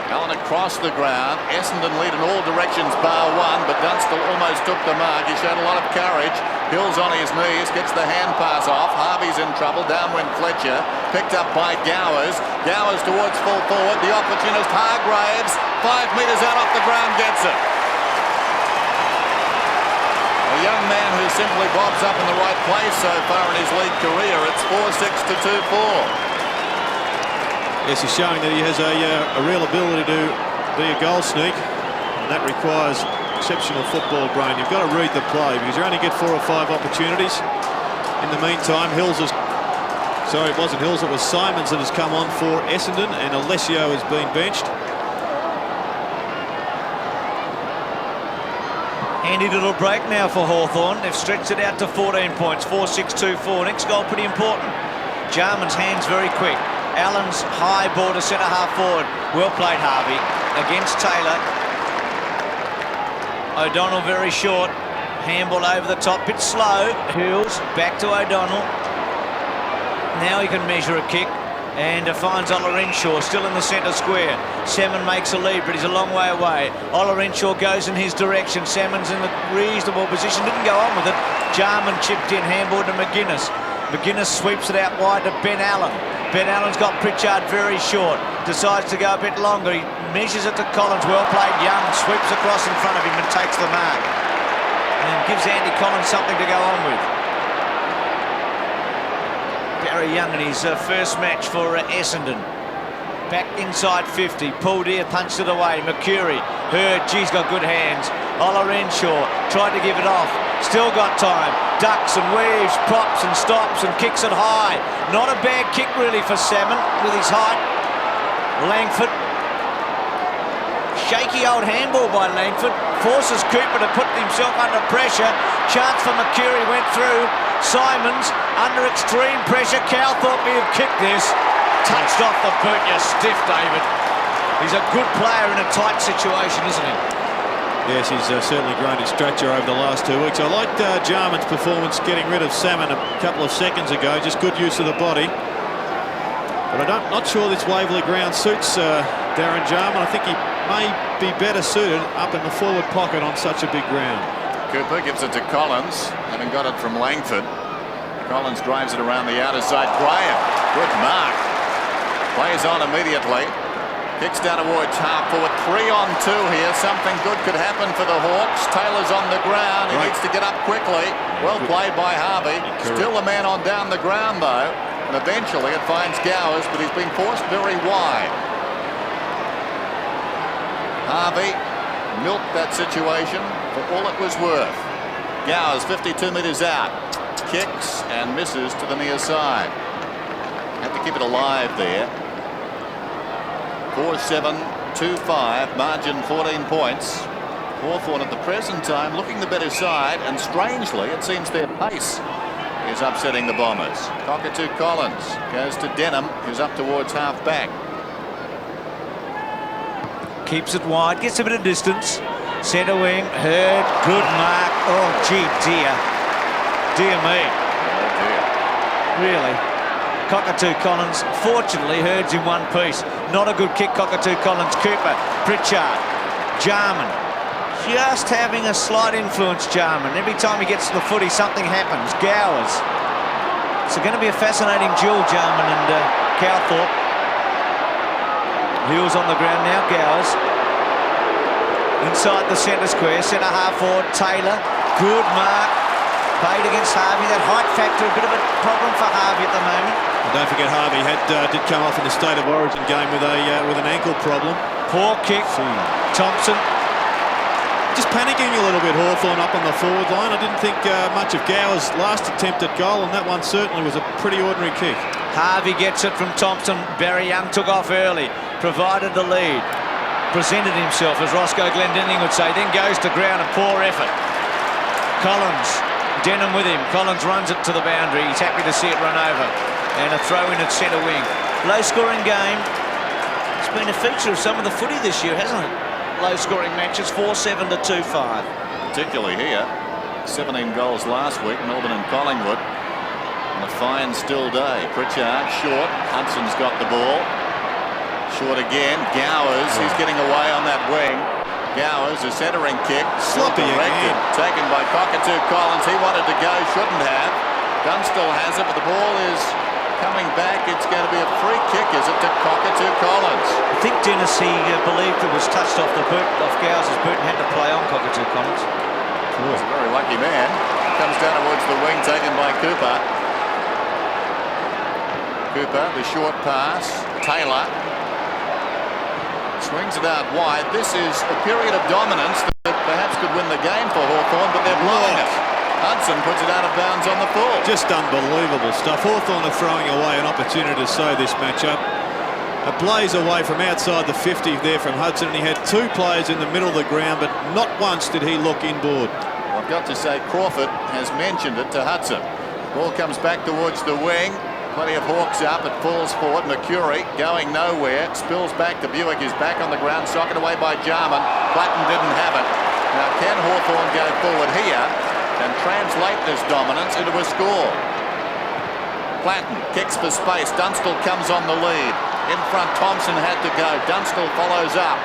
Allen across the ground. Essendon lead in all directions bar one, but Dunstall almost took the mark. He showed a lot of courage. Hill's on his knees, gets the hand pass off. Harvey's in trouble. Down went Fletcher. Picked up by Gowers. Gowers towards full forward. The opportunist Hargraves, 5 metres out off the ground, gets it. A young man who simply bobs up in the right place so far in his league career. It's 4-6 to 2-4. Yes, he's showing that he has a real ability to be a goal sneak, and that requires exceptional football brain. You've got to read the play because you only get 4 or 5 opportunities. In the meantime, it wasn't Hills, it was Simons that has come on for Essendon, and Alessio has been benched. Handy little break now for Hawthorn. They've stretched it out to 14 points, 4-6-2-4. Next goal pretty important. Jarman's hands very quick. Allen's high ball to centre half forward. Well played, Harvey. Against Taylor. O'Donnell very short. Handball over the top, bit slow. Hills back to O'Donnell. Now he can measure a kick and finds Olorenshaw still in the centre square. Salmon makes a lead, but he's a long way away. Olorenshaw goes in his direction. Salmon's in a reasonable position. Didn't go on with it. Jarman chipped in. Handball to McGuinness. McGuinness sweeps it out wide to Ben Allen. Ben Allen's got Pritchard very short. Decides to go a bit longer. He measures it to Collins. Well played. Young sweeps across in front of him and takes the mark. And gives Andy Collins something to go on with. Barry Young in his first match for Essendon. Back inside 50. Paul Deere punched it away. Mercury. Hurd. He's got good hands. Olorenshaw tried to give it off. Still got time. Ducks and weaves, props and stops and kicks it high. Not a bad kick really for Salmon with his height. Langford. Shaky old handball by Langford. Forces Cooper to put himself under pressure. Chance for Mercury went through. Simons under extreme pressure. Cow thought he had kicked this. Touched off the boot. You stiff, David. He's a good player in a tight situation, isn't he? Yes, he's certainly grown in stature over the last 2 weeks. I liked Jarman's performance getting rid of Salmon a couple of seconds ago. Just good use of the body. But I'm not sure this Waverley ground suits Darren Jarman. I think he may be better suited up in the forward pocket on such a big ground. Cooper gives it to Collins, having got it from Langford. Collins drives it around the outer side. Graham, good mark. Plays on immediately. Kicks down towards half forward. 3-on-2 here. Something good could happen for the Hawks. Taylor's on the ground. He needs to get up quickly. Well played by Harvey. Still a man on down the ground though. And eventually it finds Gowers, but he's been forced very wide. Harvey milked that situation for all it was worth. Gowers 52 metres out. Kicks and misses to the near side. Had to keep it alive there. 4-7-2-5, margin 14 points. Hawthorn at the present time looking the better side, and strangely it seems their pace is upsetting the Bombers. Cockatoo Collins goes to Denham, who's up towards half back. Keeps it wide, gets a bit of distance. Centre wing, Hurd, good mark. Oh gee, dear. Dear me. Oh dear. Really. Cockatoo Collins, fortunately, Hurd's in one piece. Not a good kick, Cockatoo Collins. Cooper, Pritchard, Jarman. Just having a slight influence, Jarman. Every time he gets to the footy, something happens. Gowers. It's going to be a fascinating duel, Jarman and Cowthorpe. Hills on the ground now, Gowers. Inside the centre square, centre half forward, Taylor. Good mark. Played against Harvey. That height factor, a bit of a problem for Harvey at the moment. And don't forget, Harvey did come off in the State of Origin game with an ankle problem. Poor kick. Thompson. Just panicking a little bit, Hawthorn up on the forward line. I didn't think much of Gower's last attempt at goal, and that one certainly was a pretty ordinary kick. Harvey gets it from Thompson. Barry Young took off early, provided the lead, presented himself, as Roscoe Glendinning would say, then goes to ground, a poor effort. Collins, Denham with him. Collins runs it to the boundary. He's happy to see it run over. And a throw in at centre wing. Low-scoring game. It's been a feature of some of the footy this year, hasn't it? Low-scoring matches, 4-7 to 2-5. Particularly here. 17 goals last week, Melbourne and Collingwood. On a fine, still day. Pritchard, short. Hudson's got the ball. Short again. Gowers, he's getting away on that wing. Gowers, a centering kick. Sloppy directed. again. Taken by Cockatoo Collins. He wanted to go, shouldn't have. Dunstall has it, but the ball is coming back. It's going to be a free kick, is it, to Cockatoo Collins? I think Dennis, he believed it was touched off off Gowers' boot and had to play on Cockatoo Collins. He's a very lucky man. Comes down towards the wing, taken by Cooper. Cooper, the short pass. Taylor swings it out wide. This is a period of dominance that perhaps could win the game for Hawthorn, but they're blowing it. Hudson puts it out of bounds on the full. Just unbelievable stuff. Hawthorn are throwing away an opportunity to sew this matchup. A blaze away from outside the 50 there from Hudson, and he had two players in the middle of the ground, but not once did he look inboard. I've got to say Crawford has mentioned it to Hudson. Ball comes back towards the wing. Plenty of Hawks up. It falls forward. Mercury going nowhere. Spills back to Buick. He's back on the ground. Socked away by Jarman. Platten didn't have it. Now can Hawthorn go forward here and translate this dominance into a score? Platten kicks for space. Dunstall comes on the lead. In front, Thompson had to go. Dunstall follows up.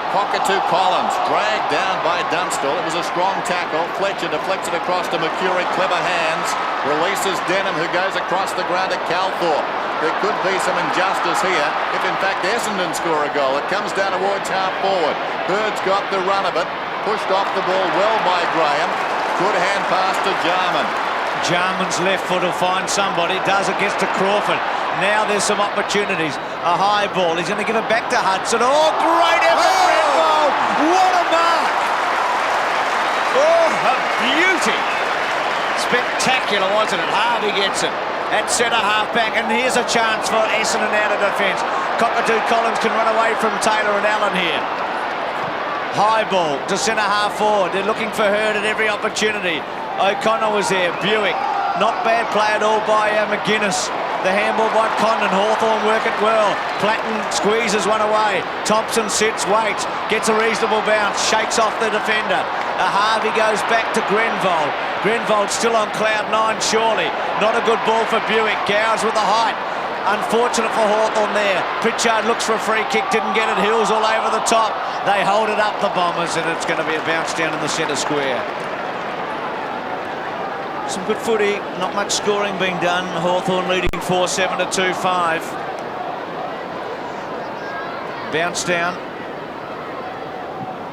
Cockatoo Collins dragged down by Dunstall. It was a strong tackle. Fletcher deflects it across to Mercury. Clever hands. Releases Denham, who goes across the ground to Calthorpe. There could be some injustice here if in fact Essendon score a goal. It comes down towards half forward. Bird's got the run of it. Pushed off the ball well by Graham. Good hand pass to Jarman. Jarman's left foot will find somebody. Does it, gets to Crawford. Now there's some opportunities. A high ball. He's going to give it back to Hudson. Oh, great effort, Grenville! What a mark! Oh, a beauty! Spectacular, wasn't it? Harvey gets it at centre half back, and here's a chance for Essendon out of defence. Cockatoo Collins can run away from Taylor and Allen here. High ball to centre half forward. They're looking for Hurd at every opportunity. O'Connor was there. Buick, not bad play at all by McGuinness. The handball by Condon. Hawthorn work it well. Platten squeezes one away. Thompson sits, waits, gets a reasonable bounce, shakes off the defender. Harvey goes back to Grenvold. Grenvold still on cloud nine, surely. Not a good ball for Buick. Gowers with the height. Unfortunate for Hawthorn there. Pritchard looks for a free kick, didn't get it. Hills all over the top. They hold it up, the Bombers, and it's going to be a bounce down in the centre square. Some good footy, not much scoring being done. Hawthorn leading 4-7 to 2-5. Bounce down.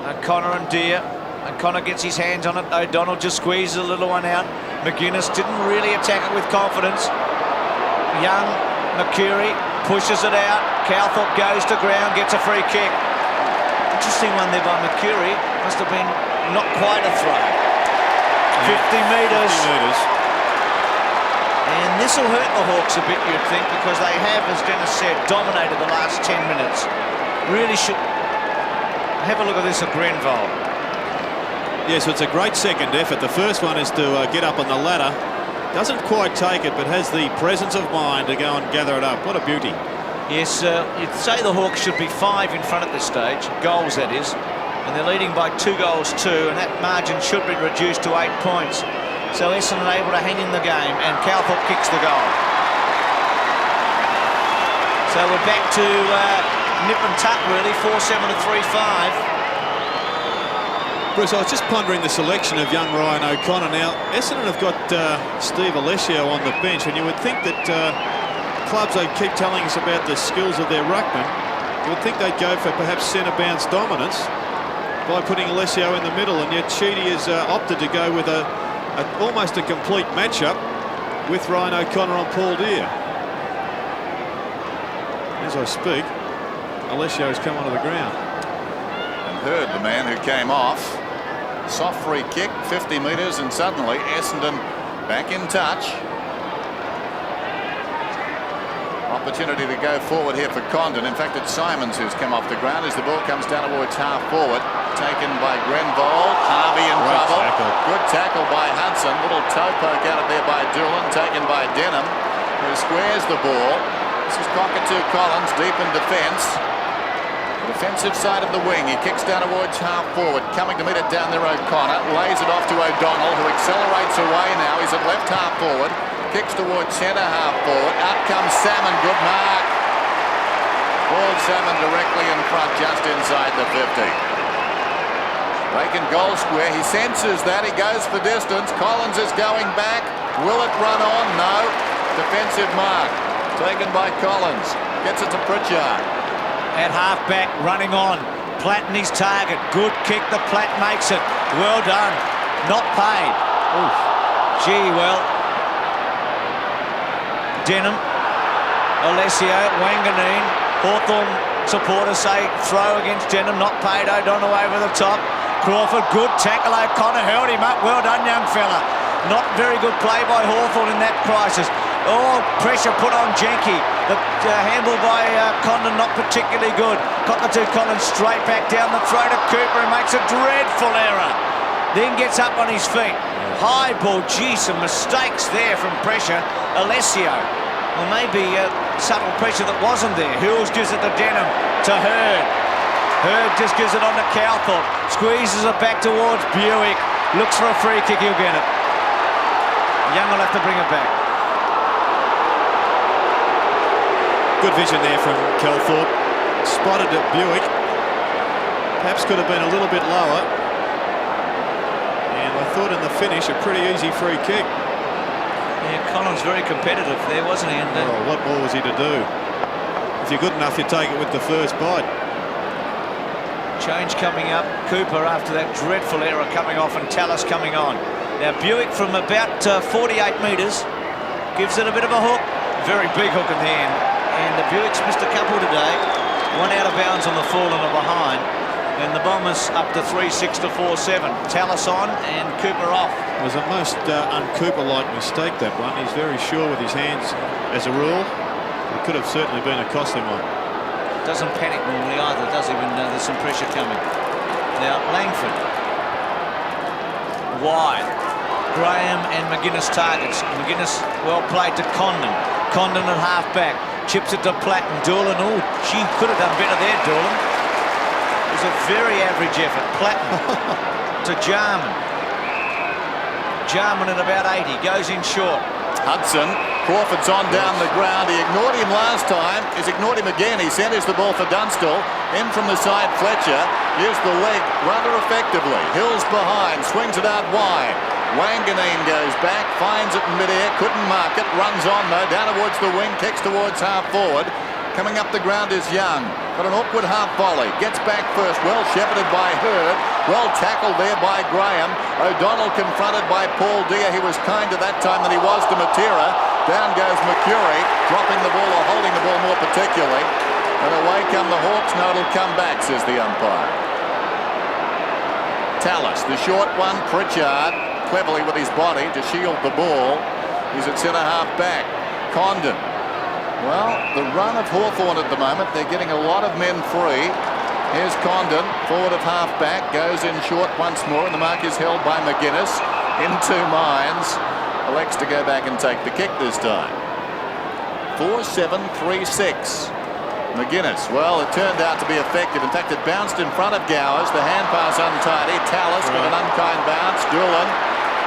O'Connor and Deere. O'Connor gets his hands on it. O'Donnell just squeezes a little one out. McGuinness didn't really attack it with confidence. Young, Mercury pushes it out. Calthorpe goes to ground, gets a free kick. Interesting one there by Mercury. Must have been not quite a throw. 50 metres. 50 metres. And this will hurt the Hawks a bit, you'd think, because they have, as Dennis said, dominated the last 10 minutes. Really should have a look at this at Grenville. Yes, so it's a great second effort. The first one is to get up on the ladder. Doesn't quite take it, but has the presence of mind to go and gather it up. What a beauty. Yes, you'd say the Hawks should be 5 in front at this stage. Goals, that is. And they're leading by 2 goals to, and that margin should be reduced to 8 points. So Essendon able to hang in the game, and Calthorpe kicks the goal. So we're back to nip and tuck, really, 4-7 to 3-5. Bruce, I was just pondering the selection of young Ryan O'Connor. Now, Essendon have got Steve Alessio on the bench, and you would think that clubs, they keep telling us about the skills of their ruckman. You would think they'd go for perhaps centre bounce dominance by putting Alessio in the middle, and yet Sheedy has opted to go with almost a complete matchup with Ryan O'Connor on Paul Deere. As I speak, Alessio's come onto the ground. And Hurd, the man who came off. Soft free kick, 50 metres, and suddenly Essendon back in touch. Opportunity to go forward here for Condon. In fact, it's Simons who's come off the ground as the ball comes down towards half forward. Taken by Grenvold. Harvey in trouble. Good tackle by Hudson. Little toe poke out of there by Doolan. Taken by Denham, who squares the ball. This is Cockatoo Collins deep in defence. The defensive side of the wing. He kicks down towards half forward. Coming to meet it down there, O'Connor. Lays it off to O'Donnell, who accelerates away now. He's at left half forward. Kicks towards centre half forward. Out comes Salmon. Good mark. Paul Salmon directly in front, just inside the 50. Breaking goal square. He senses that. He goes for distance. Collins is going back. Will it run on? No. Defensive mark. Taken by Collins. Gets it to Pritchard. At half-back, running on. Platt and his target. Good kick. The Platt makes it. Well done. Not paid. Oof. Gee, well. Denham, Alessio, Wanganeen, Hawthorn supporters say throw against Denham, not paid. O'Donnell over the top. Crawford, good tackle. O'Connor held him up. Well done, young fella. Not very good play by Hawthorn in that crisis. Oh, pressure put on Jenke. The handle by Condon not particularly good. Cockatoo Collins straight back down the throat of Cooper and makes a dreadful error. Then gets up on his feet. High ball, gee, some mistakes there from pressure. Alessio. Well, maybe subtle pressure that wasn't there. Hills gives it to Denham, to Hurd. Hurd just gives it on to Hawthorn. Squeezes it back towards Buick. Looks for a free kick, he'll get it. Young will have to bring it back. Good vision there from Calthorpe. Spotted at Buick. Perhaps could have been a little bit lower. And I thought in the finish, a pretty easy free kick. Yeah, Collins very competitive there, wasn't he? And, well, what more was he to do? If you're good enough, you take it with the first bite. Change coming up. Cooper after that dreadful error coming off and Tallis coming on. Now Buick from about 48 metres gives it a bit of a hook. Very big hook in the end. And the Buick's missed a couple today. One out of bounds on the fall and a behind. And the Bombers up to 3-6 to 4-7. Tallis on and Cooper off. It was a most un-Cooper-like mistake, that one. He's very sure with his hands as a rule. It could have certainly been a costly one. Doesn't panic normally either, does he, when there's some pressure coming. Now, Langford. Wide. Graham and McGuinness targets. McGuinness well played to Condon. Condon at half-back. Chips it to Platt and Doolan. Oh, gee, could have done better there, Doolan. It was a very average effort. Platt to Jarman. Jarman at about 80. Goes in short. Hudson. Crawford's on down the ground. He ignored him last time. He's ignored him again. He centres the ball for Dunstall. In from the side, Fletcher. Used the leg rather effectively. Hills behind. Swings it out wide. Wanganeen goes back. Finds it in midair. Couldn't mark it. Runs on though. Down towards the wing. Kicks towards half forward. Coming up the ground is Young. Got an awkward half volley. Gets back first. Well shepherded by Hurd. Well tackled there by Graham. O'Donnell confronted by Paul Deere. He was kinder that time than he was to Matera. Down goes McCurry. Dropping the ball or holding the ball more particularly. And away come the Hawks. No, it'll come back, says the umpire. Tallis, the short one. Pritchard cleverly with his body to shield the ball. He's at centre half back. Condon. Well, the run of Hawthorn at the moment, they're getting a lot of men free. Here's Condon, forward of half-back, goes in short once more, and the mark is held by McGuinness. In two minds, elects to go back and take the kick this time. 4-7-3-6. McGuinness, well, it turned out to be effective. In fact, it bounced in front of Gowers. The hand pass untidy. Tallis with an unkind bounce. Doolan.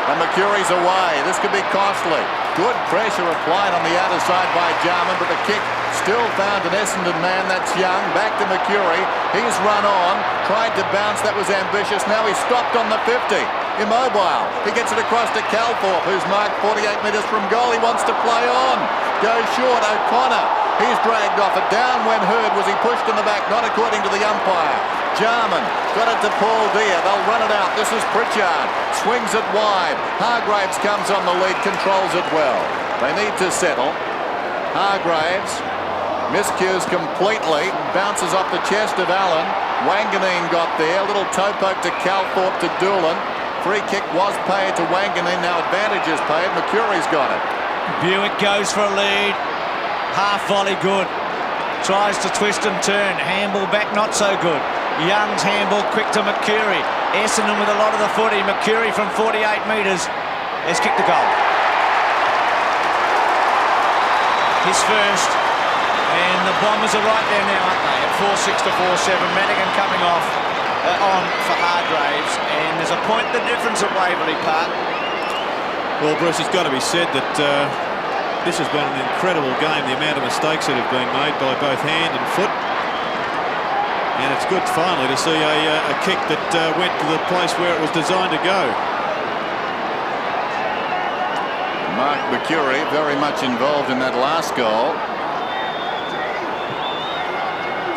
And McCurry's away. This could be costly. Good pressure applied on the outer side by Jarman, but the kick still found an Essendon man. That's Young. Back to McCurry. He's run on. Tried to bounce. That was ambitious. Now he's stopped on the 50. Immobile. He gets it across to Calthorpe, who's marked 48 metres from goal. He wants to play on. Goes short. O'Connor. He's dragged off it. Down when Hurd. Was he pushed in the back? Not according to the umpire. Jarman got it to Paul Deere. They'll run it out. This is Pritchard. Swings it wide. Hargraves comes on the lead. Controls it well. They need to settle. Hargraves miscues completely. Bounces off the chest of Allen. Wanganeen got there. Little toe poke to Calthorpe to Doolan. Free kick was paid to Wanganeen. Now advantage is paid. McCurry's got it. Buick goes for a lead. Half volley good. Tries to twist and turn. Handball back not so good. Young's handball quick to McCurry. Essendon with a lot of the footy. McCurry from 48 metres has kicked the goal. His first. And the Bombers are right there now, aren't they? At 4-6 to 4-7. Madigan coming off on for Hargraves. And there's a point the difference at Waverley Park. Well, Bruce, it's got to be said that this has been an incredible game, the amount of mistakes that have been made by both hand and foot. And it's good finally to see a kick that went to the place where it was designed to go. Mark McCurry very much involved in that last goal.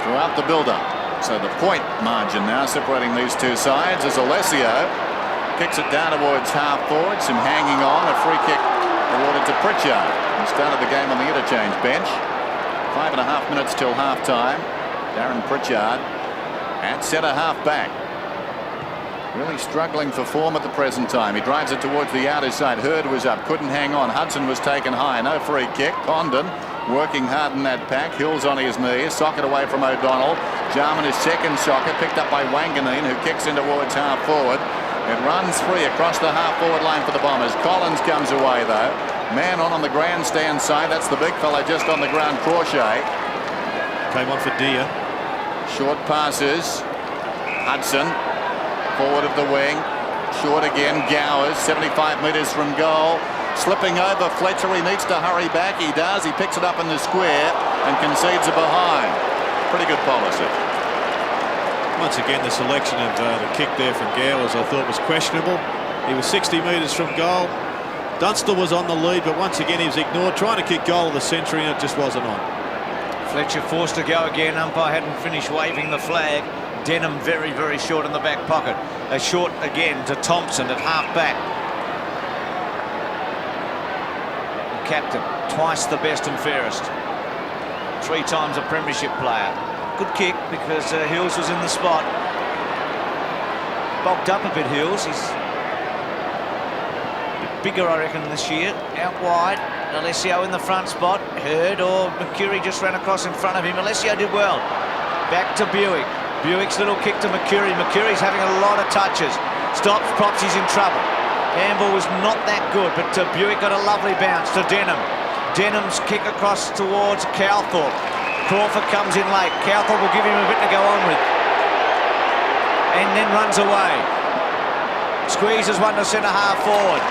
Throughout the build-up. So the point margin now separating these two sides as Alessio kicks it down towards half forward. Some hanging on. A free kick awarded to Pritchard. He started the game on the interchange bench. 5.5 minutes till half-time. Darren Pritchard at centre half back. Really struggling for form at the present time. He drives it towards the outer side. Hurd was up, couldn't hang on. Hudson was taken high. No free kick. Condon working hard in that pack. Hills on his knees. Socket away from O'Donnell. Jarman his second socket. Picked up by Wanganeen, who kicks in towards half forward. It runs free across the half forward line for the Bombers. Collins comes away though. Man on the grandstand side. That's the big fella just on the ground. Crochet Came on for Deer. short passes. Hudson forward of the wing. Short again. Gowers 75 metres from goal. Slipping over Fletcher. He needs to hurry back. He does. He picks it up in the square and concedes a behind. Pretty good policy. Once again, the selection of the kick there from Gowers I thought was questionable. He was 60 metres from goal. Dunstall was on the lead, but once again he was ignored, trying to kick goal of the century, and it just wasn't on. Fletcher forced to go again. Umpire hadn't finished waving the flag. Denham very, very short in the back pocket. A short again to Thompson at half back. The captain, twice the best and fairest. 3 times a premiership player. Good kick because Hills was in the spot. Bulked up a bit, Hills. He's bigger, I reckon, this year. Out wide. Alessio in the front spot. Hurd or McCurry just ran across in front of him. Alessio did well. Back to Buick. Buick's little kick to McCurry. McCurry's having a lot of touches. Stops, props, he's in trouble. Handball was not that good, but Buick got a lovely bounce to Denham. Denham's kick across towards Calthorpe. Crawford comes in late. Calthorpe will give him a bit to go on with. And then runs away. Squeezes one to centre half forward.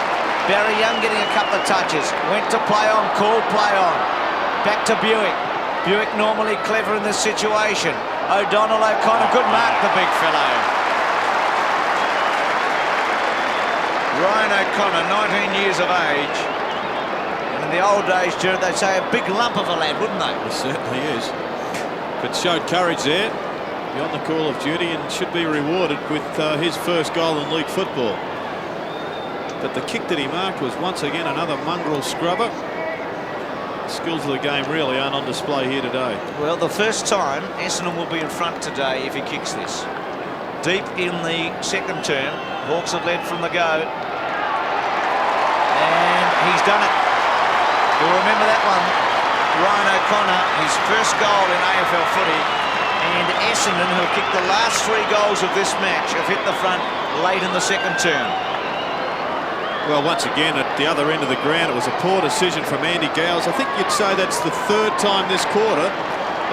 Barry Young getting a couple of touches. Went to play on, called play on. Back to Buick. Buick normally clever in this situation. O'Donnell, O'Connor, good mark, the big fellow. Ryan O'Connor, 19 years of age. And in the old days, Jared, they'd say a big lump of a lad, wouldn't they? It certainly is. But showed courage there, beyond the call of duty, and should be rewarded with his first goal in league football. But the kick that he marked was once again another mongrel scrubber. The skills of the game really aren't on display here today. Well, the first time Essendon will be in front today if he kicks this. Deep in the second term, Hawks have led from the go. And he's done it. You'll remember that one. Ryan O'Connor, his first goal in AFL footy. And Essendon, who have kicked the last 3 goals of this match, have hit the front late in the second term. Well, once again, at the other end of the ground, it was a poor decision from Andy Gowers. I think you'd say that's the 3rd time this quarter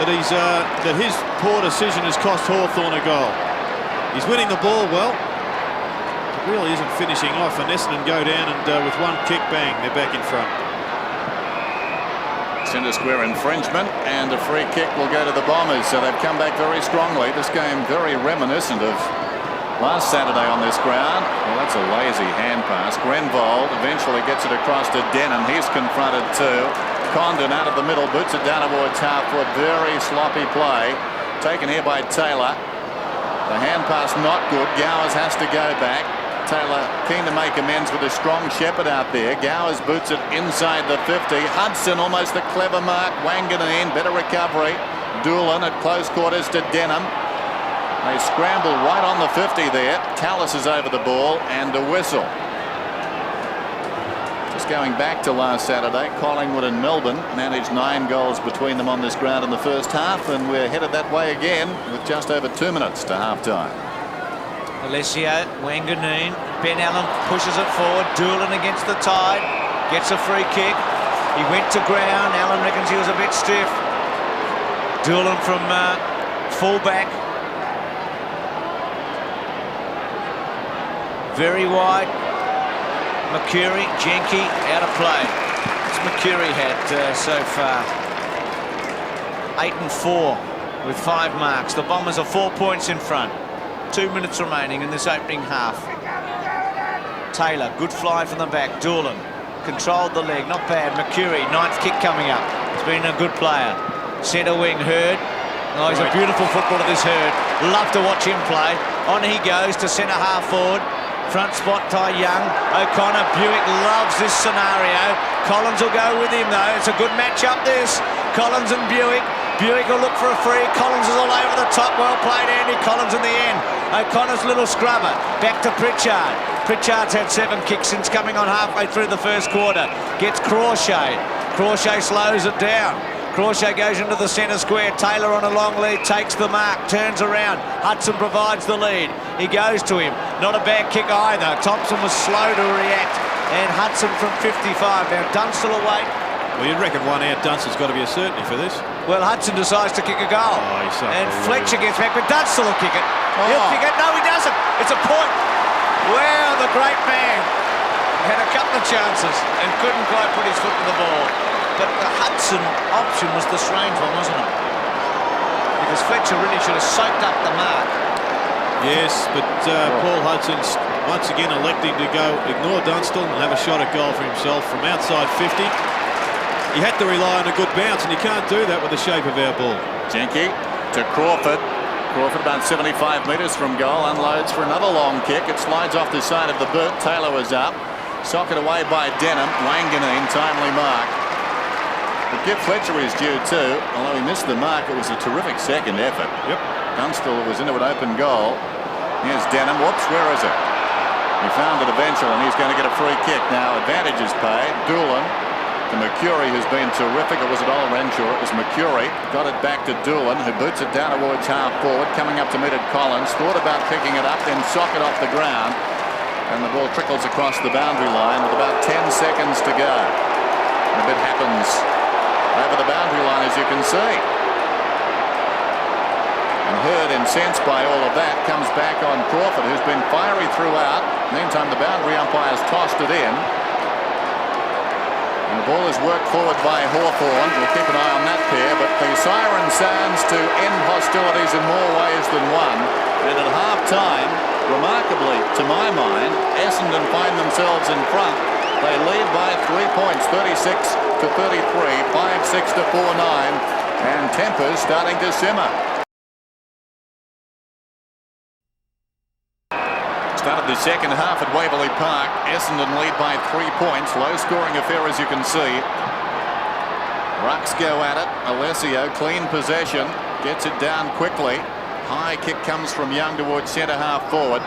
that his poor decision has cost Hawthorn a goal. He's winning the ball well, but really isn't finishing off, and Essendon go down and with one kick, bang, they're back in front. Centre square infringement, and a free kick will go to the Bombers, so they've come back very strongly. This game very reminiscent of last Saturday on this ground. Well, that's a lazy hand pass. Grenvold eventually gets it across to Denham. He's confronted too. Condon out of the middle, boots it down towards half foot. Very sloppy play. Taken here by Taylor. The hand pass not good. Gowers has to go back. Taylor keen to make amends with a strong Shepherd out there. Gowers boots it inside the 50. Hudson almost a clever mark. Wanganeen, better recovery. Doolan at close quarters to Denham. They scramble right on the 50 there. Tallis is over the ball and a whistle. Just going back to last Saturday, Collingwood and Melbourne managed 9 goals between them on this ground in the first half, and we're headed that way again with just over 2 minutes to half-time. Alessio, Wanganeen, Ben Allen pushes it forward. Doolan against the tide, gets a free kick. He went to ground. Allen reckons he was a bit stiff. Doolan from fullback. Very wide. Mercury, Jenke out of play. What's Mercury had so far? 8 and 4 with 5 marks. The Bombers are 4 points in front. 2 minutes remaining in this opening half. Taylor, good fly from the back. Doolan controlled the leg, not bad. Mercury, 9th kick coming up. He's been a good player. Centre wing, Hurd. Oh, he's a beautiful footballer, this Hurd. Love to watch him play. On he goes to centre half forward. Front spot, Ty Young. O'Connor, Buick loves this scenario. Collins will go with him, though. It's a good match-up, this. Collins and Buick. Buick will look for a free. Collins is all over the top. Well played, Andy Collins in the end. O'Connor's little scrubber. Back to Pritchard. Pritchard's had 7 kicks since coming on halfway through the first quarter. Gets Crawshay. Crawshay slows it down. Crawshay goes into the centre square. Taylor on a long lead, takes the mark, turns around. Hudson provides the lead. He goes to him. Not a bad kick either. Thompson was slow to react. And Hudson from 55. Now Dunstall away. Well, you'd reckon one out. Dunstall's got to be a certainty for this. Well, Hudson decides to kick a goal. Oh, he's so and cool, Fletcher really. gets back, but Dunstall will kick it. He'll kick it. No, he doesn't. It's a point. Wow, the great man had a couple of chances and couldn't quite put his foot in the ball. But the Hudson option was the strange one, wasn't it? Because Fletcher really should have soaked up the mark. Yes, but Paul Hudson's once again electing to go ignore Dunstall and have a shot at goal for himself from outside 50. He had to rely on a good bounce, and you can't do that with the shape of our ball. Jenke to Crawford. Crawford about 75 metres from goal, unloads for another long kick. It slides off the side of the boot. Taylor was up. Socket away by Denham. Wanganeen, timely mark. But give Fletcher his due too. Although he missed the mark, it was a terrific second effort. Yep. Dunstall was into an open goal. Here's Denham. Whoops, where is it? He found it eventually, and he's going to get a free kick now. Advantage is paid. Doolan to Mercury, who's been terrific. Or was it Ola Renshaw? It was Mercury. Got it back to Doolan, who boots it down towards half forward. Coming up to meet it, Collins. Thought about picking it up, then socket off the ground. And the ball trickles across the boundary line with about 10 seconds to go. And a bit happens over the boundary line, as you can see. And Hurd, incensed by all of that, comes back on Crawford, who's been fiery throughout. Meantime, the boundary umpires tossed it in. And the ball is worked forward by Hawthorn. We'll keep an eye on that pair, but the siren sounds to end hostilities in more ways than one. And at half-time, remarkably, to my mind, Essendon find themselves in front. They lead by 3 points, 36 to 33, 5-6 to 4-9, and tempers starting to simmer. Started the second half at Waverley Park. Essendon lead by 3 points. Low-scoring affair, as you can see. Rucks go at it. Alessio, clean possession, gets it down quickly. High kick comes from Young towards centre half forward.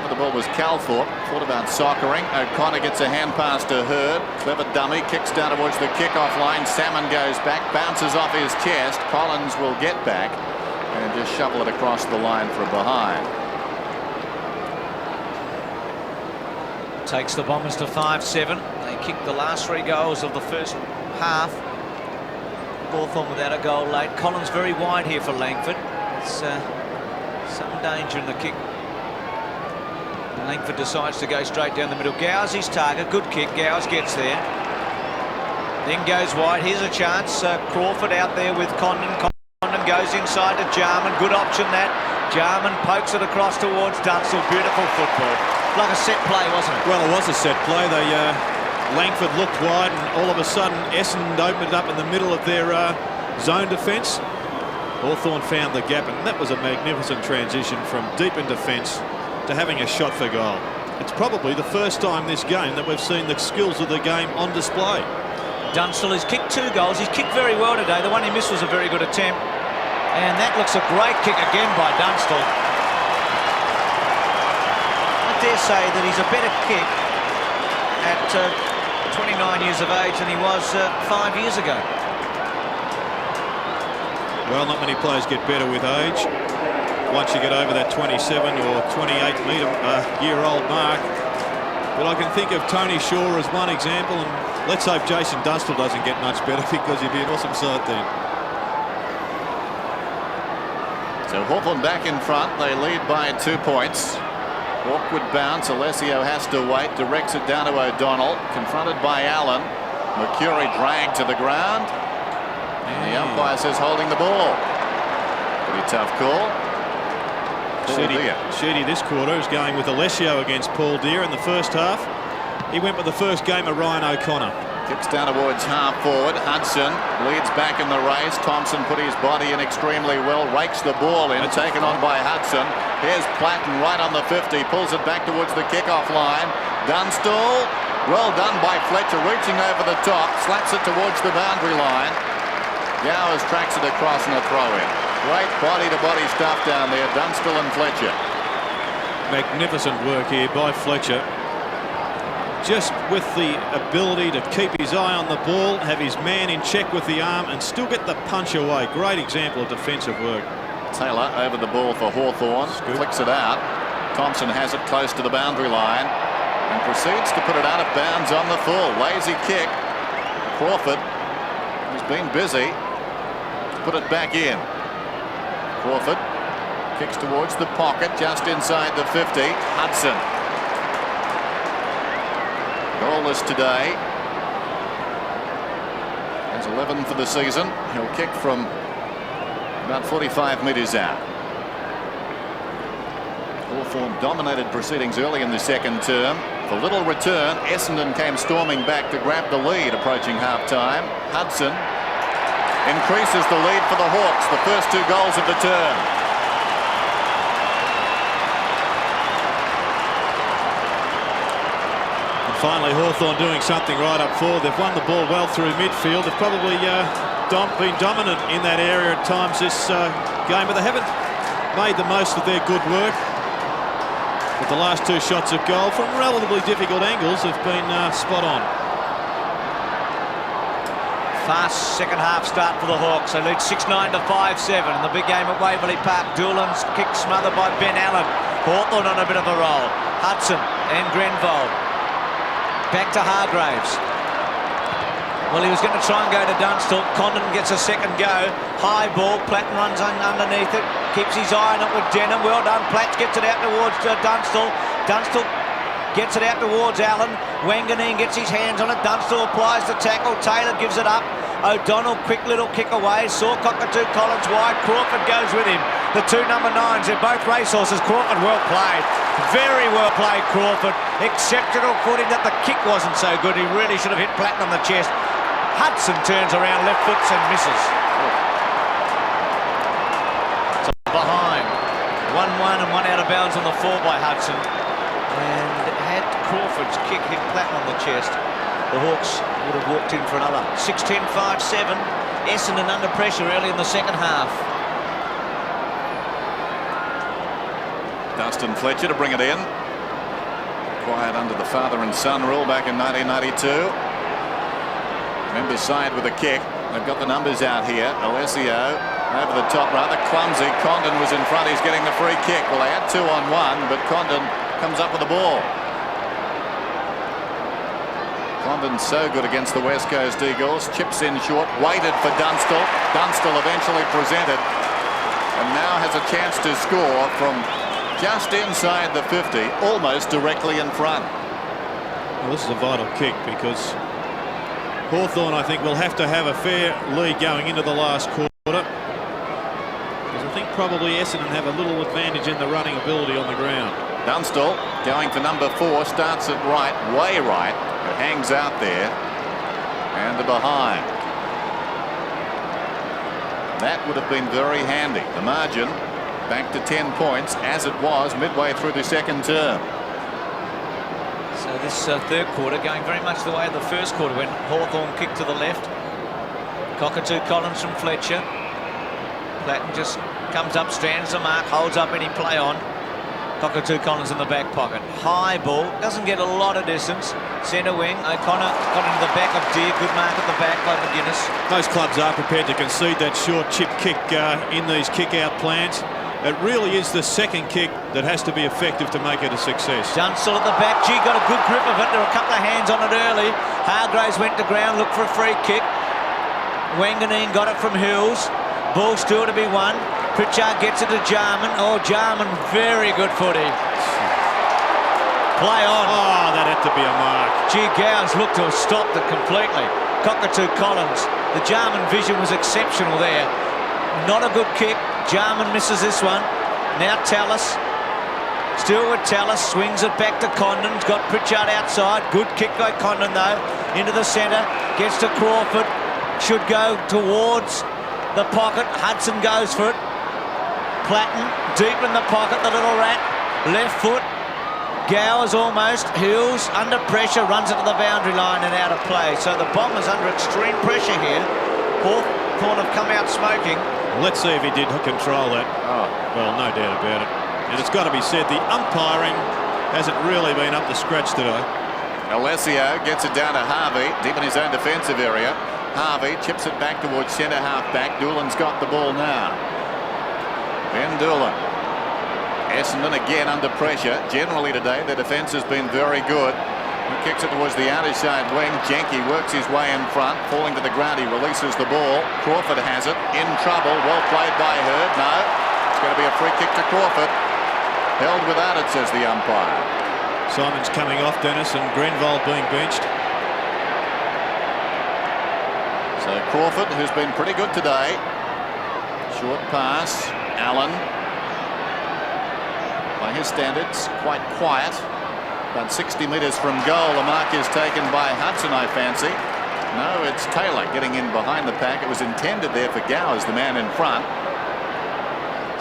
The ball was Calthorpe. Thought about soccering. O'Connor gets a hand pass to Hurd. Clever dummy. Kicks down towards the kick-off line. Salmon goes back. Bounces off his chest. Collins will get back and just shovel it across the line from behind. Takes the Bombers to 5-7. They kicked the last 3 goals of the first half. Hawthorn without a goal late. Collins very wide here for Langford. It's some danger in the kick. Langford decides to go straight down the middle. Gow's his target. Good kick. Gow's gets there. Then goes wide. Here's a chance. Crawford out there with Condon. Condon goes inside to Jarman. Good option that. Jarman pokes it across towards Dunstall. Beautiful football. Like a set play, wasn't it? Well, it was a set play. Langford looked wide, and all of a sudden Essendon opened up in the middle of their zone defence. Hawthorn found the gap, and that was a magnificent transition from deep in defence to having a shot for goal. It's probably the first time this game that we've seen the skills of the game on display. Dunstall has kicked 2 goals. He's kicked very well today. The one he missed was a very good attempt. And that looks a great kick again by Dunstall. I dare say that he's a better kick at 29 years of age than he was 5 years ago. Well, not many players get better with age. Once you get over that 27 or 28-year-old mark. But I can think of Tony Shaw as one example, and let's hope Jason Dunstall doesn't get much better, because he'd be an awesome side then. So Hawthorn back in front. They lead by 2 points. Awkward bounce. Alessio has to wait. Directs it down to O'Donnell. Confronted by Allen. Mercury dragged to the ground. And the umpire says holding the ball. Pretty tough call. Sheedy this quarter is going with Alessio against Paul Deere in the first half. He went with the first game of Ryan O'Connor. Kicks down towards half forward. Hudson leads back in the race. Thompson put his body in extremely well. Rakes the ball in. Taken on by Hudson. Here's Platten right on the 50. Pulls it back towards the kickoff line. Dunstall. Well done by Fletcher. Reaching over the top. Slaps it towards the boundary line. Gowers tracks it across and a throw in. Great body-to-body stuff down there. Dunstall and Fletcher. Magnificent work here by Fletcher. Just with the ability to keep his eye on the ball, have his man in check with the arm, and still get the punch away. Great example of defensive work. Taylor over the ball for Hawthorn. Flicks it out. Thompson has it close to the boundary line and proceeds to put it out of bounds on the full. Lazy kick. Crawford, who's been busy, put it back in. Crawford kicks towards the pocket just inside the 50. Hudson. Goalless today. Has 11 for the season. He'll kick from about 45 metres out. Hawthorn dominated proceedings early in the second term. For little return, Essendon came storming back to grab the lead approaching half-time. Hudson increases the lead for the Hawks, the first 2 goals of the term. And finally, Hawthorn doing something right up forward. They've won the ball well through midfield. They've probably been dominant in that area at times this game, but they haven't made the most of their good work. But the last 2 shots of goal from relatively difficult angles have been spot on. Fast second half start for the Hawks. They lead 6-9 to 5-7 in the big game at Waverley Park. Doolan's kick smothered by Ben Allen. Hawthorn on a bit of a roll. Hudson and Grenvold. Back to Hargraves. Well, he was going to try and go to Dunstall. Condon gets a second go. High ball. Platten runs underneath it. Keeps his eye on it with Denham. Well done. Platt gets it out towards Dunstall. Dunstall gets it out towards Allen. Wanganeen gets his hands on it. Dunstall applies the tackle. Taylor gives it up. O'Donnell, quick little kick away. Saw Cockatoo Collins wide. Crawford goes with him. The 2 number 9s, they're both racehorses. Crawford well played. Very well played, Crawford. Exceptional footing that the kick wasn't so good. He really should have hit Platten on the chest. Hudson turns around, left foot and misses. So behind. 1-1 and 1 out of bounds on the 4 by Hudson. And had Crawford's kick hit Platten on the chest, the Hawks would have walked in for another. 6-10, 5-7. Essendon under pressure early in the second half. Dustin Fletcher to bring it in. Acquired under the father and son rule back in 1992. Members side with a kick. They've got the numbers out here. Alessio over the top, rather clumsy. Condon was in front. He's getting the free kick. Well, they had 2-on-1, but Condon comes up with the ball. Condon's so good against the West Coast Eagles. Chips in short, waited for Dunstall. Dunstall eventually presented and now has a chance to score from just inside the 50, almost directly in front. Well, this is a vital kick because Hawthorn, I think, will have to have a fair lead going into the last quarter. Because I think probably Essendon have a little advantage in the running ability on the ground. Dunstall going for number 4, starts it right, way right. It hangs out there and to behind. That would have been very handy. The margin back to 10 points as it was midway through the second term. So this third quarter going very much the way of the first quarter when Hawthorn kicked to the left. Cockatoo Collins from Fletcher. Platten just comes up, stands the mark, holds up any play on. Cockatoo Collins in the back pocket. High ball, doesn't get a lot of distance. Centre wing, O'Connor got into the back of Deer. Good mark at the back by McGuinness. Most clubs are prepared to concede that short chip kick in these kick-out plans. It really is the second kick that has to be effective to make it a success. Dunstall at the back. Gee, got a good grip of it. There were a couple of hands on it early. Hargraves went to ground, looked for a free kick. Wanganeen got it from Hills. Ball still to be won. Pritchard gets it to Jarman. Oh, Jarman, very good footy. Play on. Oh, that had to be a mark. Gee, Gowers looked to have stopped it completely. Cockatoo Collins. The Jarman vision was exceptional there. Not a good kick. Jarman misses this one. Now Tallis. Still with Tallis. Swings it back to Condon. He's got Pritchard outside. Good kick by Condon though. Into the centre. Gets to Crawford. Should go towards the pocket. Hudson goes for it. Platten deep in the pocket. The little rat. Left foot. Gowers almost. Hills under pressure. Runs it to the boundary line and out of play. So the Bombers under extreme pressure here. Hawthorn have come out smoking. Let's see if he did control that. Oh. Well, no doubt about it. And it's got to be said, the umpiring hasn't really been up to scratch today. Alessio gets it down to Harvey, deep in his own defensive area. Harvey chips it back towards centre half back. Doolan's got the ball now. Ben Doolan. Essendon again under pressure. Generally today, their defence has been very good. He kicks it towards the outer side wing. Jenke works his way in front. Falling to the ground, he releases the ball. Crawford has it. In trouble. Well played by Hurd. No. It's going to be a free kick to Crawford. Held without it, says the umpire. Simon's coming off, Dennis, and Grenville being benched. So Crawford, who's been pretty good today. Short pass. Allen. By his standards, quite quiet. About 60 metres from goal. The mark is taken by Hudson, I fancy. No, it's Taylor getting in behind the pack. It was intended there for Gowers, the man in front.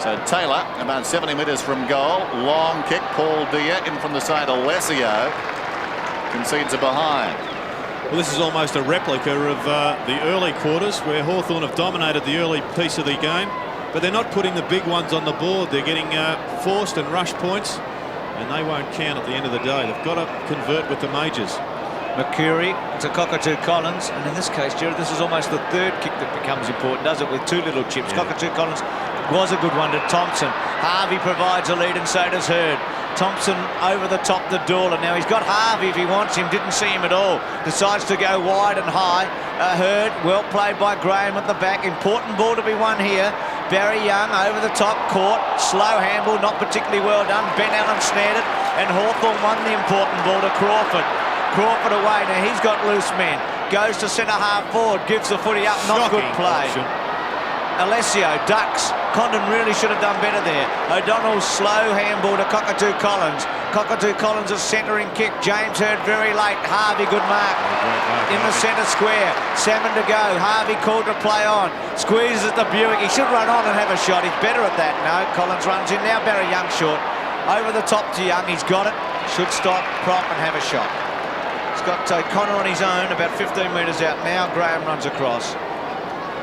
So Taylor, about 70 metres from goal. Long kick. Paul Deer in from the side. Alessio concedes a behind. Well, this is almost a replica of the early quarters where Hawthorn have dominated the early piece of the game, but they're not putting the big ones on the board. They're getting forced and rush points, and they won't count at the end of the day. They've got to convert with the majors. Mercury to Cockatoo Collins, and in this case, Jared, this is almost the third kick that becomes important, does it, with two little chips. Yeah. Cockatoo Collins was a good one to Thompson. Harvey provides a lead, and so does Hurd. Thompson over the top to Doolan. Now he's got Harvey if he wants him. Didn't see him at all. Decides to go wide and high. Hurd, well played by Graham at the back. Important ball to be won here. Barry Young over the top, caught. Slow handball, not particularly well done. Ben Allen snared it, and Hawthorn won the important ball to Crawford. Crawford away. Now he's got loose men. Goes to centre half forward. Gives the footy up. Not good play. Alessio ducks. Condon really should have done better there. O'Donnell's slow handball to Cockatoo Collins. Cockatoo Collins' centering kick. James Hurd very late. Harvey, good mark. In the centre square. Salmon to go. Harvey called to play on. Squeezes at the Buick. He should run on and have a shot. He's better at that. No, Collins runs in. Now Barry Young short. Over the top to Young. He's got it. Should stop, prop and have a shot. He's got Connor on his own, about 15 metres out. Now Graham runs across.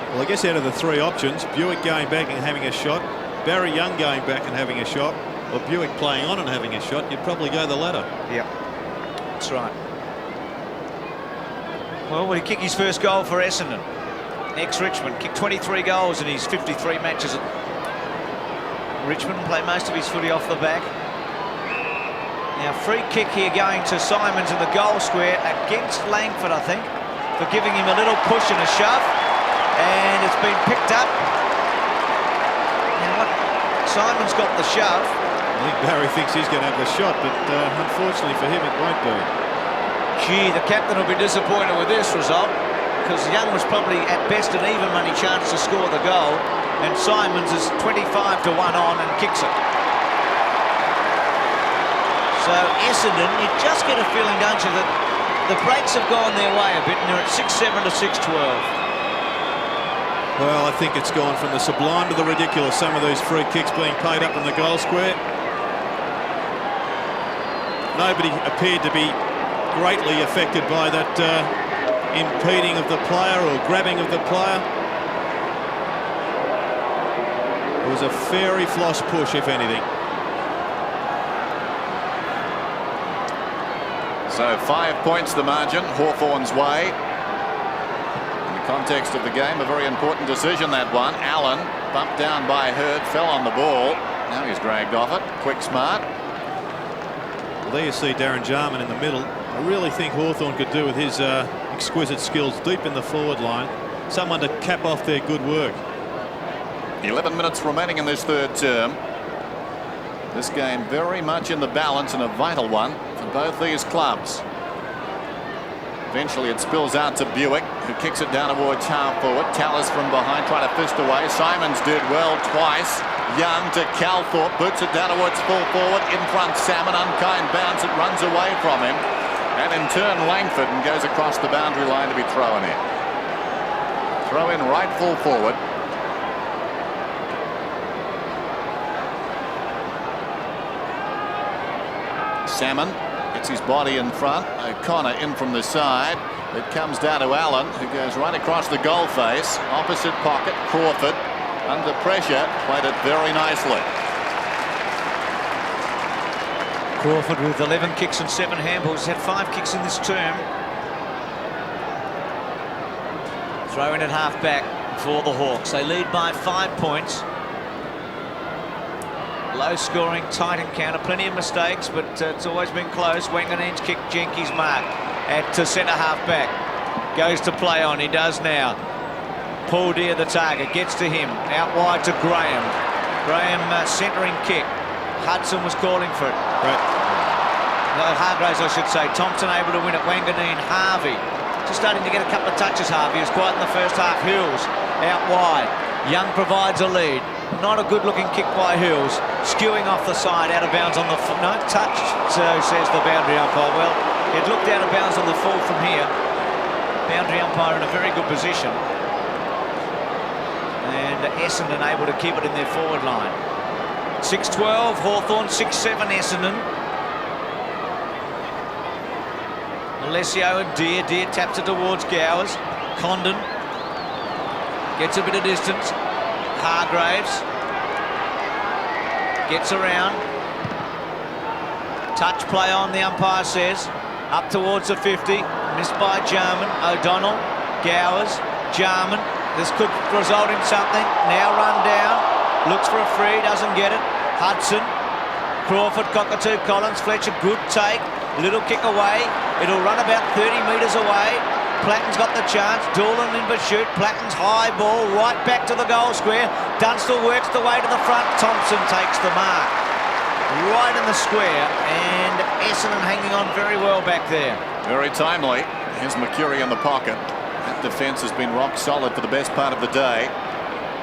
Well, I guess out of the three options, Buick going back and having a shot, Barry Young going back and having a shot, or Buick playing on and having a shot, you'd probably go the latter. Yep, that's right. Well, will he kick his first goal for Essendon? Ex-Richmond, kicked 23 goals in his 53 matches at Richmond, played most of his footy off the back. Now, free kick here going to Simons in the goal square against Langford, I think, for giving him a little push and a shove. And it's been picked up. Now what? Simon's got the shove. I think Barry thinks he's going to have the shot, but unfortunately for him, it won't be. Gee, the captain will be disappointed with this result, because Young was probably at best an even money chance to score the goal, and Simons is 25 to 1 on and kicks it. So Essendon, you just get a feeling, don't you, that the breaks have gone their way a bit, and they're at 6-7 to 6-12. Well, I think it's gone from the sublime to the ridiculous. Some of these free kicks being paid up in the goal square. Nobody appeared to be greatly affected by that impeding of the player or grabbing of the player. It was a fairy floss push, if anything. So 5 points the margin Hawthorn's way. In the context of the game, a very important decision, that one. Allen bumped down by Hurd, fell on the ball. Now he's dragged off it. Quick smart. Well, there you see Darren Jarman in the middle. I really think Hawthorn could do with his exquisite skills deep in the forward line. Someone to cap off their good work. 11 minutes remaining in this third term. This game very much in the balance, and a vital one for both these clubs. Eventually it spills out to Buick, who kicks it down towards half forward. Tallis from behind trying to fist away. Simons did well twice. Young to Calthorpe, boots it down towards full forward. In front Salmon, unkind bounce, it runs away from him. And in turn Langford, and goes across the boundary line to be thrown in. Throw in right full forward. Salmon gets his body in front. O'Connor in from the side. It comes down to Allen, who goes right across the goal face. Opposite pocket, Crawford under pressure, played it very nicely. Crawford with 11 kicks and 7 handballs. He's had 5 kicks in this term. Throw in at half back for the Hawks. They lead by 5 points. Low scoring, tight encounter, plenty of mistakes, but it's always been close. Wanganeen's kick, Jenkins' mark at centre half back. Goes to play on, he does now. Paul Deere the target, gets to him, out wide to Graham. Graham centering kick. Hudson was calling for it. Right. No, Hargraves, I should say. Thompson able to win it. Wanganeen, Harvey. Just starting to get a couple of touches, Harvey. He was quiet in the first half. Hills out wide. Young provides a lead. Not a good looking kick by Hills. Skewing off the side, out of bounds on the no, touched, so says the boundary umpire. Well, it looked out of bounds on the full from here. Boundary umpire in a very good position. And Essendon able to keep it in their forward line. 6-12, Hawthorn, 6-7, Essendon. Alessio and Deere. Deere taps it towards Gowers. Condon gets a bit of distance. Hargraves gets around. Touch play on, the umpire says. Up towards the 50. Missed by Jarman. O'Donnell, Gowers, Jarman. This could result in something. Now run down. Looks for a free, doesn't get it. Hudson, Crawford, Cockatoo, Collins, Fletcher, good take. Little kick away. It'll run about 30 metres away. Platten's got the chance. Doolan in pursuit. Platten's high ball right back to the goal square. Dunstall works the way to the front. Thompson takes the mark. Right in the square, and Essendon hanging on very well back there. Very timely. Here's Mercury in the pocket. That defence has been rock solid for the best part of the day.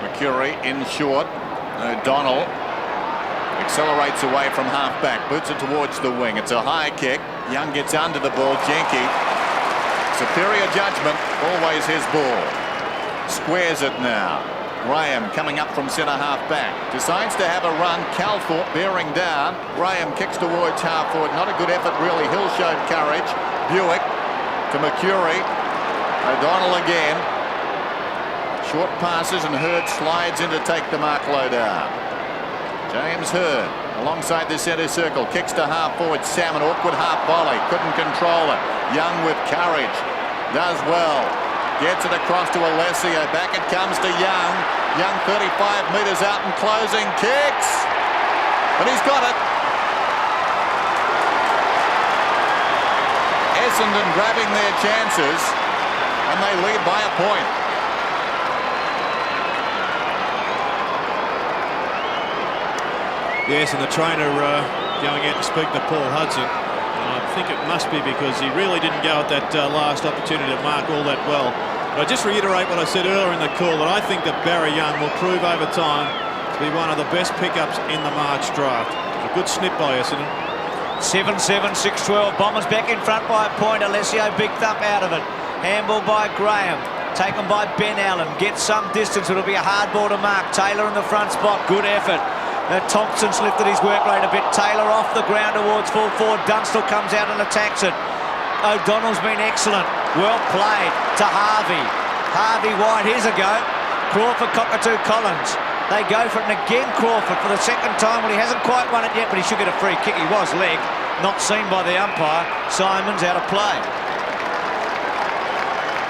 Mercury in short. O'Donnell accelerates away from half back, boots it towards the wing. It's a high kick. Young gets under the ball. Jenke, superior judgment, always his ball. Squares it now. Graham coming up from centre half back. Decides to have a run. Calthorpe bearing down. Graham kicks towards half forward. Not a good effort really. Hill showed courage. Buick to Mercury. O'Donnell again. Short passes and Hurd slides in to take the mark low down. James Hurd alongside the centre circle. Kicks to half forward. Salmon, awkward half volley. Couldn't control it. Young with courage. Does well. Gets it across to Alessio. Back it comes to Young. Young 35 metres out and closing. Kicks. And he's got it. Essendon grabbing their chances. And they lead by a point. Yes, and the trainer going out to speak to Paul Hudson. I think it must be because he really didn't go at that last opportunity to mark all that well. But I just reiterate what I said earlier in the call, that I think that Barry Young will prove over time to be one of the best pickups in the March draft. A good snip by Essendon. 7-7, 6-12. Bombers back in front by a point. Alessio big thump out of it. Handball by Graham. Taken by Ben Allen. Gets some distance. It'll be a hard ball to mark. Taylor in the front spot. Good effort. Thompson's lifted his work rate a bit. Taylor off the ground towards full forward. Dunstall comes out and attacks it. O'Donnell's been excellent. Well played to Harvey. Harvey wide. Here's a go. Crawford, Cockatoo, Collins. They go for it, and again Crawford for the second time. Well, he hasn't quite won it yet, but he should get a free kick. He was leg, not seen by the umpire. Simon's out of play.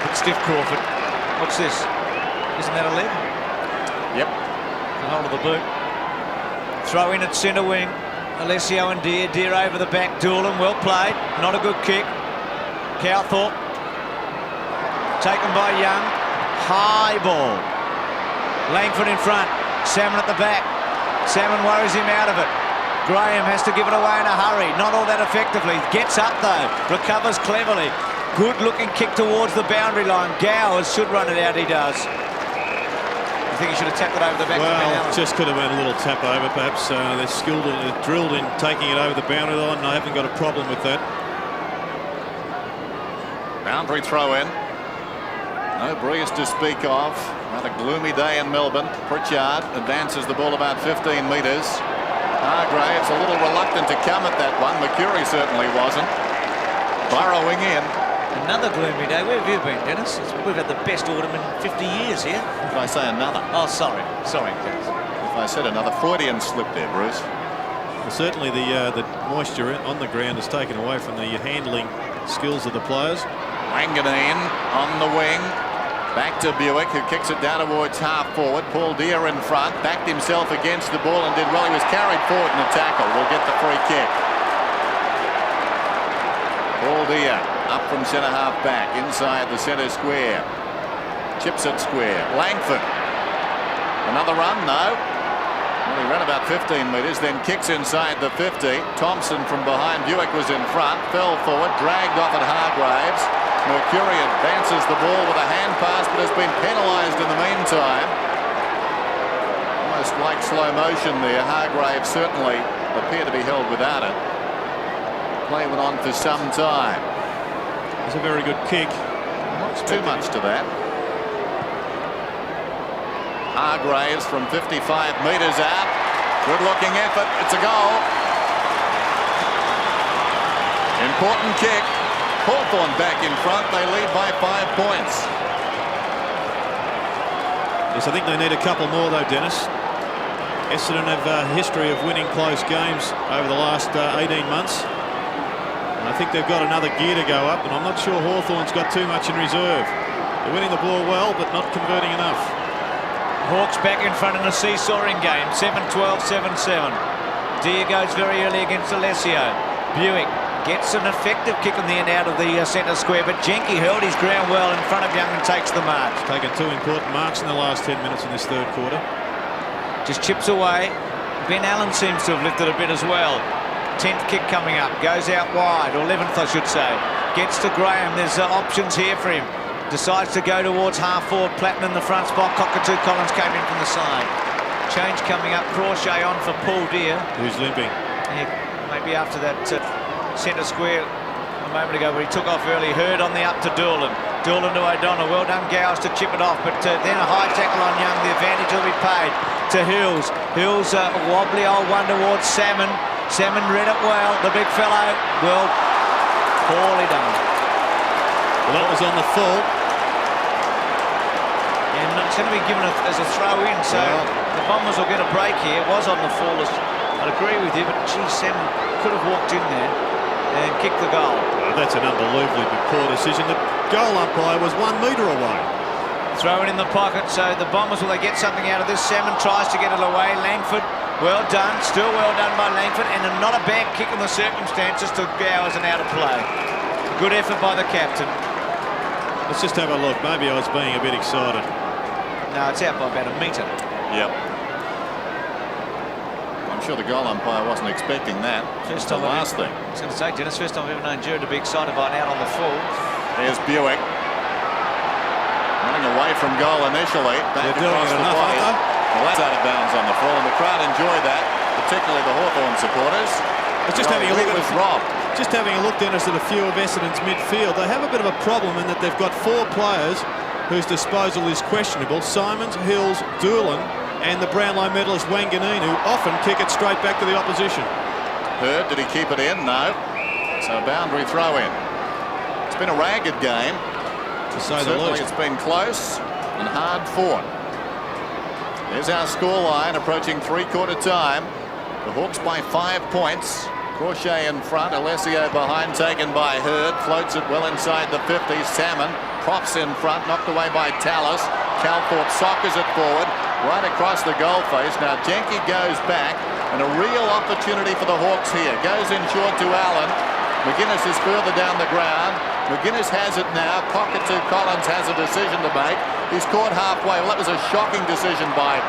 Bit stiff, Crawford. What's this? Isn't that a leg? Yep. The hold of the boot. Throw in at centre wing. Alessio and Deer. Deer over the back. Doolan, well played. Not a good kick. Hawthorn. Taken by Young. High ball. Langford in front. Salmon at the back. Salmon worries him out of it. Graham has to give it away in a hurry. Not all that effectively. Gets up though. Recovers cleverly. Good looking kick towards the boundary line. Gowers should run it out. He does. I think he should have tapped it over the back. Well, just could have been a little tap over perhaps. They're skilled and they're drilled in taking it over the boundary line. I haven't got a problem with that. Boundary throw in. No breeze to speak of. Another gloomy day in Melbourne. Pritchard advances the ball about 15 metres. Hargraves a little reluctant to come at that one. McCurry certainly wasn't. Burrowing in. Another gloomy day. Where have you been, Dennis? We've had the best autumn in 50 years here. Did I say another? Oh, sorry. Sorry, Dennis. If I said another, Freudian slip there, Bruce. Well, certainly the moisture on the ground is taken away from the handling skills of the players. Wanganeen on the wing. Back to Buick, who kicks it down towards half forward. Paul Deer in front, backed himself against the ball and did well. He was carried forward in the tackle. Will get the free kick. Paul Deer up from centre half back inside the centre square. Chips it square. Langford. Another run? No. Well, he ran about 15 metres, then kicks inside the 50. Thompson from behind. Buick was in front, fell forward, dragged off at Hargraves. Mercury advances the ball with a hand pass, but has been penalised in the meantime. Almost like slow motion there. Hargraves certainly appeared to be held without it. Play went on for some time. It's a very good kick. Not too much to that. Hargraves from 55 metres out. Good looking effort. It's a goal. Important kick. Hawthorn back in front. They lead by 5 points. Yes, I think they need a couple more though, Dennis. Essendon have a history of winning close games over the last 18 months. And I think they've got another gear to go up, and I'm not sure Hawthorn's got too much in reserve. They're winning the ball well, but not converting enough. Hawks back in front in a seesawing game. 7-12, 7-7. Deer goes very early against Alessio. Buick gets an effective kick in the end out of the centre square, but Jenke held his ground well in front of Young and takes the mark. Taken 2 important marks in the last 10 minutes in this third quarter. Just chips away. Ben Allen seems to have lifted a bit as well. 10th kick coming up, goes out wide, or 11th I should say. Gets to Graham, there's options here for him. Decides to go towards half forward. Platten in the front spot. Cockatoo Collins came in from the side. Change coming up. Crawshay on for Paul Deer. Who's limping? Yeah, maybe after that centre square a moment ago where he took off early. Hurd on the up to Doolan. Doolan to O'Donnell. Well done, Gowers, to chip it off. But then a high tackle on Young. The advantage will be paid to Hills. Hills wobbly old one towards Salmon. Salmon read it well. The big fellow. Well, poorly done. Well, that was on the full. And it's going to be given as a throw in, so the Bombers will get a break here. It was on the full. I'd agree with you, but gee, Salmon could have walked in there and kicked the goal. Oh, that's an unbelievably poor decision. The goal umpire was 1 metre away. Throw it in the pocket, so the Bombers, will they get something out of this? Salmon tries to get it away. Langford, well done, still well done by Langford, and not a bad kick in the circumstances to Gowers and out of play. Good effort by the captain. Let's just have a look. Maybe I was being a bit excited. No, it's out by about a metre. Yep. I'm sure the goal umpire wasn't expecting that. First the time last thing. I was going to say, Dennis, first time I've ever known Jared to be excited by an out on the full. There's Buick. Running away from goal initially. Back They're doing across it the enough, body. aren't they? Well, that's out of bounds on the full, and the crowd enjoyed that, particularly the Hawthorn supporters. It's just having a look at was robbed. Just having a look, Dennis, at a few of Essendon's midfield. They have a bit of a problem in that they've got 4 players whose disposal is questionable. Simons, Hills, Doolan, and the Brownlow medalist Wanganeen, who often kick it straight back to the opposition. Hurd, did he keep it in? No. So boundary throw in. It's been a ragged game. To say the Certainly least. it's been close and hard fought. Here's our scoreline approaching three-quarter time. The Hawks by 5 points. Crochet in front, Alessio behind, taken by Hurd, floats it well inside the 50. Salmon props in front, knocked away by Tallis. Calthorpe soccers it forward, right across the goal face. Now Jenke goes back, and a real opportunity for the Hawks here. Goes in short to Allen. McGuinness is further down the ground. McGuinness has it now. Cockatoo Collins has a decision to make. He's caught halfway. Well, that was a shocking decision by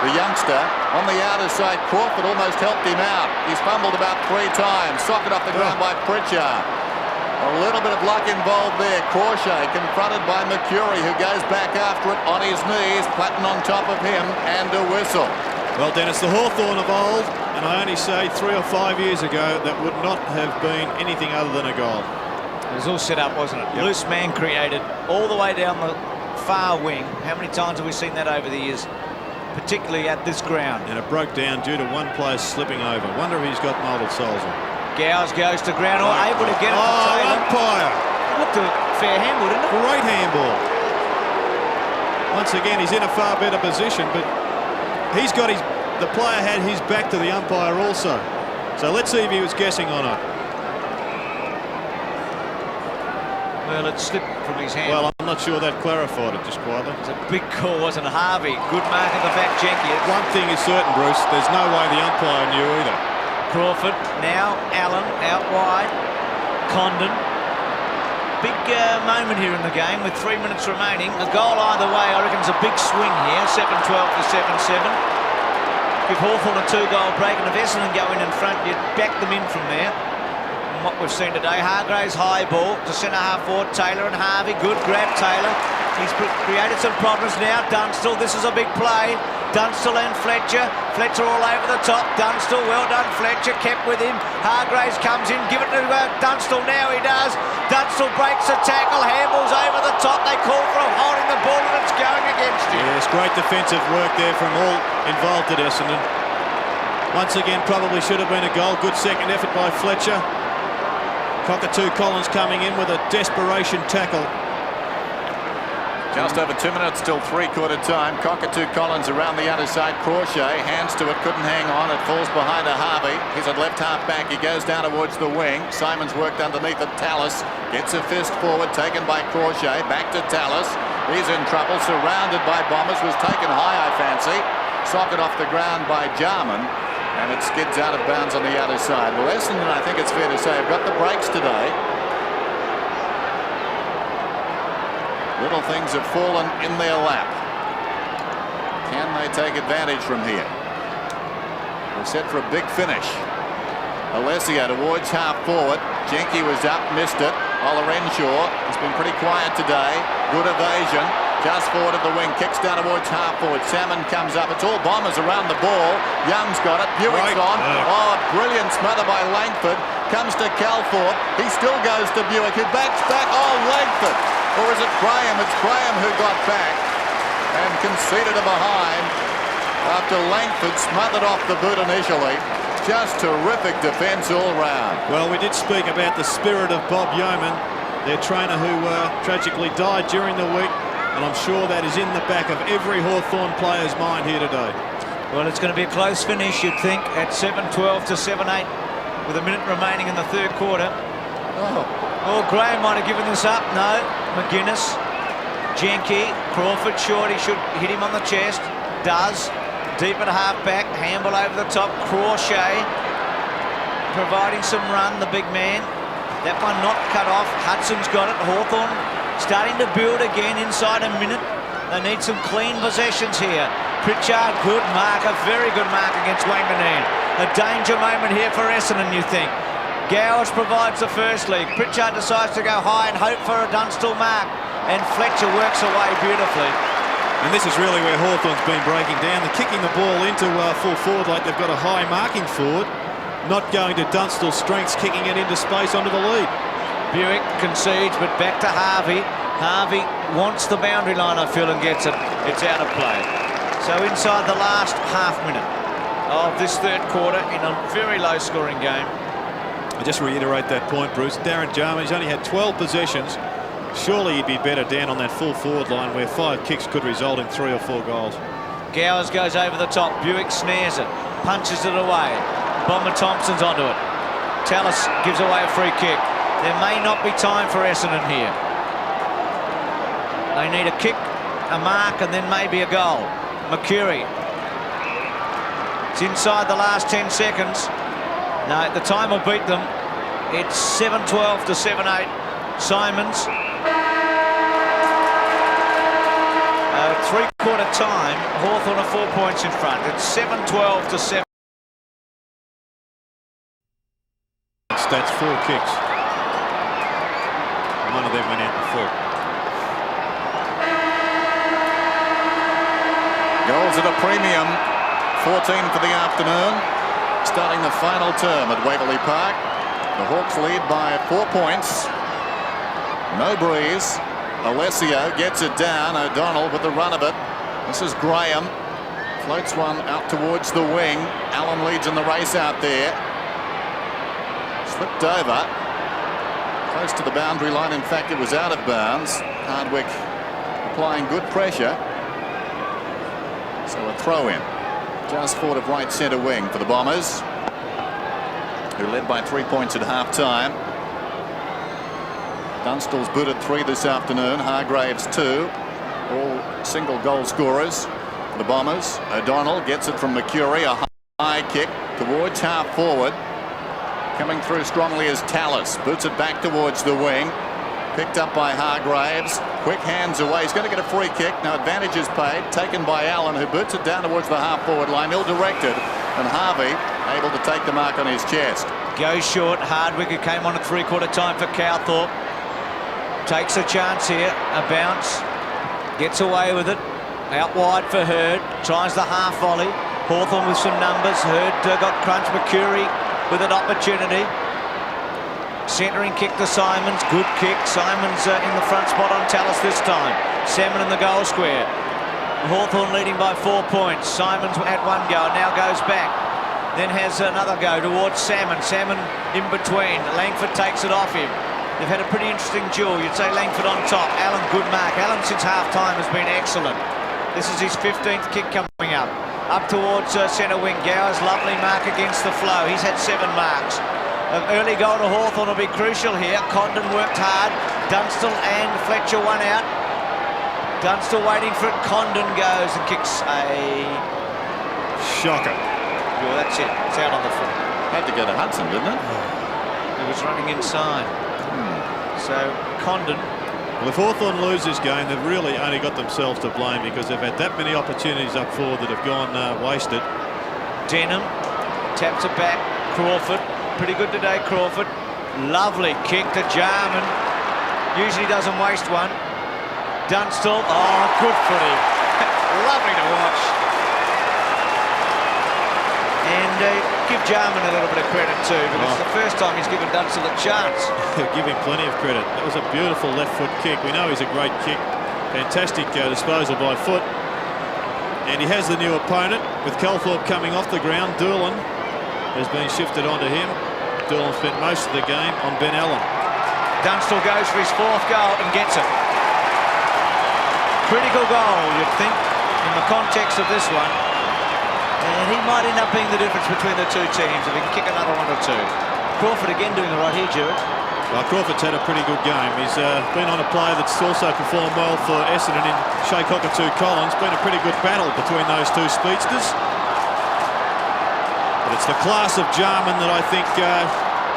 the youngster. On the outer side, Crawford almost helped him out. He's fumbled about 3 times. Socket off the ground by Pritchard. A little bit of luck involved there. Crochet confronted by Mercury, who goes back after it on his knees. Platten on top of him, and a whistle. Well, Dennis, the Hawthorn of old, and I only say 3 or 5 years ago, that would not have been anything other than a goal. It was all set up, wasn't it? Yep. Loose man created all the way down the far wing. How many times have we seen that over the years, particularly at this ground? And it broke down due to one player slipping over. Wonder if he's got moulded soles on. Gowers goes to ground, or able to get it to Taylor. Umpire! It looked a fair handball, didn't it? Great handball. Once again, he's in a far better position, but he's got the player had his back to the umpire also. So let's see if he was guessing on it. Well, it slipped from his hand. Well, I'm not sure that clarified it, just quietly. It's a big call, wasn't it? Harvey, good mark at the back, Jenke. One thing is certain, Bruce, there's no way the umpire knew either. Crawford, now Allen, out wide. Condon. Big moment here in the game with 3 minutes remaining. A goal either way, I reckon, is a big swing here. 7-12 to 7-7. Give Hawthorn a 2-goal break, and if Essendon go in front, you'd back them in from there. And what we've seen today, Hargraves high ball to centre half forward, Taylor and Harvey. Good grab, Taylor. He's created some problems now. Dunstall, this is a big play. Dunstall and Fletcher. Fletcher all over the top. Dunstall, well done, Fletcher, kept with him. Hargraves comes in, give it to Dunstall now, he does. Dunstall breaks the tackle, handballs over the top. They call for him holding the ball, and it's going against him. Yes, great defensive work there from all involved at Essendon. Once again, probably should have been a goal. Good second effort by Fletcher. Cockatoo Collins coming in with a desperation tackle. Just over 2 minutes till three-quarter time. Cockatoo Collins around the other side. Crochet hands to it, couldn't hang on. It falls behind a Harvey. He's at left half back. He goes down towards the wing. Simon's worked underneath at Tallis. Gets a fist forward, taken by Crochet. Back to Tallis. He's in trouble, surrounded by bombers. Was taken high, I fancy. Socket off the ground by Jarman. And it skids out of bounds on the other side. Well, Essendon, I think it's fair to say, have got the breaks today. Little things have fallen in their lap. Can they take advantage from here? We're set for a big finish. Alessio towards half forward. Jenke was up, missed it. Olorenshaw has been pretty quiet today. Good evasion. Just forward of the wing, kicks down towards half forward. Salmon comes up. It's all bombers around the ball. Young's got it. Buick's on. Oh, brilliant smother by Langford. Comes to Calthorpe. He still goes to Buick, who backs back. Oh, Langford. Or is it Graham? It's Graham who got back and conceded a behind after Langford smothered off the boot initially. Just terrific defence all round. Well, we did speak about the spirit of Bob Yeoman, their trainer, who tragically died during the week. And I'm sure that is in the back of every Hawthorn player's mind here today. Well, it's going to be a close finish, you'd think, at 7-12 to 7-8 with a minute remaining in the third quarter. Oh, Graham might have given this up. No, McGuinness, Jenke, Crawford short. He should hit him on the chest. Does. Deep at half-back. Handball over the top. Crochet providing some run, the big man. That one not cut off. Hudson's got it. Hawthorn starting to build again inside a minute. They need some clean possessions here. Pritchard, good mark, a very good mark against Wanganeen. A danger moment here for Essendon, you think. Gowers provides the first lead. Pritchard decides to go high and hope for a Dunstall mark. And Fletcher works away beautifully. And this is really where Hawthorn's been breaking down. They're kicking the ball into full forward like they've got a high marking forward. Not going to Dunstall's strengths, kicking it into space onto the lead. Buick concedes, but back to Harvey. Harvey wants the boundary line, I feel, and gets it. It's out of play. So inside the last half minute of this third quarter in a very low-scoring game. I just reiterate that point, Bruce. Darren Jarman, he's only had 12 possessions. Surely he'd be better down on that full forward line where 5 kicks could result in 3 or 4 goals. Gowers goes over the top. Buick snares it, punches it away. Bomber Thompson's onto it. Tallis gives away a free kick. There may not be time for Essendon here. They need a kick, a mark, and then maybe a goal. Mercury. It's inside the last 10 seconds. No, the time will beat them. It's 7-12 to 7-8. Simons. Three-quarter time. Hawthorn are 4 points in front. It's 7-12 to 7. That's 4 kicks. One of them went out the foot. Goals at a premium. 14 for the afternoon. Starting the final term at Waverley Park. The Hawks lead by 4 points. No breeze. Alessio gets it down. O'Donnell with the run of it. This is Graham. Floats one out towards the wing. Allen leads in the race out there. Slipped over. Close to the boundary line. In fact, it was out of bounds. Hardwick applying good pressure. So a throw in. Just forward of right centre wing for the Bombers, who led by 3 points at half-time. Dunstall's booted 3 this afternoon. Hargraves 2. All single goal scorers for the Bombers. O'Donnell gets it from Mercury. A high kick towards half forward. Coming through strongly is Tallis. Boots it back towards the wing. Picked up by Hargraves. Quick hands away. He's going to get a free kick. Now advantage is paid. Taken by Allen, who boots it down towards the half-forward line. Ill-directed. And Harvey able to take the mark on his chest. Goes short. Hardwick, who came on at three-quarter time for Cowthorpe, takes a chance here. A bounce. Gets away with it. Out wide for Hurd. Tries the half volley. Hawthorn with some numbers. Hurd got crunched. Mercury with an opportunity. Centering kick to Simons. Good kick. Simons in the front spot on Tallis this time. Salmon in the goal square. Hawthorn leading by 4 points. Simons had one go, now goes back. Then has another go towards Salmon. Salmon in between. Langford takes it off him. They've had a pretty interesting duel. You'd say Langford on top. Allen, good mark. Allen since half-time has been excellent. This is his 15th kick coming up. Up towards centre wing. Gowers, lovely mark against the flow. He's had 7 marks. An early goal to Hawthorn will be crucial here. Condon worked hard. Dunstall and Fletcher one out. Dunstall waiting for it. Condon goes and kicks a shocker. Well, that's it. It's out on the foot. Had to go to Hudson, didn't it? It was running inside. So Condon. Well, if Hawthorn lose this game, they've really only got themselves to blame, because they've had that many opportunities up forward that have gone wasted. Denham taps it back. Crawford. Pretty good today, Crawford. Lovely kick to Jarman. Usually doesn't waste one. Dunstall. Oh, good footy. Lovely to watch. And give Jarman a little bit of credit too, because it's the first time he's given Dunstall a chance. Give him plenty of credit. That was a beautiful left foot kick. We know he's a great kick. Fantastic disposal by foot. And he has the new opponent with Calthorpe coming off the ground. Doolan has been shifted onto him. Doolan spent most of the game on Ben Allen. Dunstall goes for his 4th goal and gets it. Critical goal, you'd think, in the context of this one. And he might end up being the difference between the two teams if he can kick another one or two. Crawford again doing it right here, Jared. Well, Crawford's had a pretty good game. He's been on a player that's also performed well for Essendon in Shea Cockatoo-Collins. Been a pretty good battle between those two speedsters. But it's the class of Jarman that I think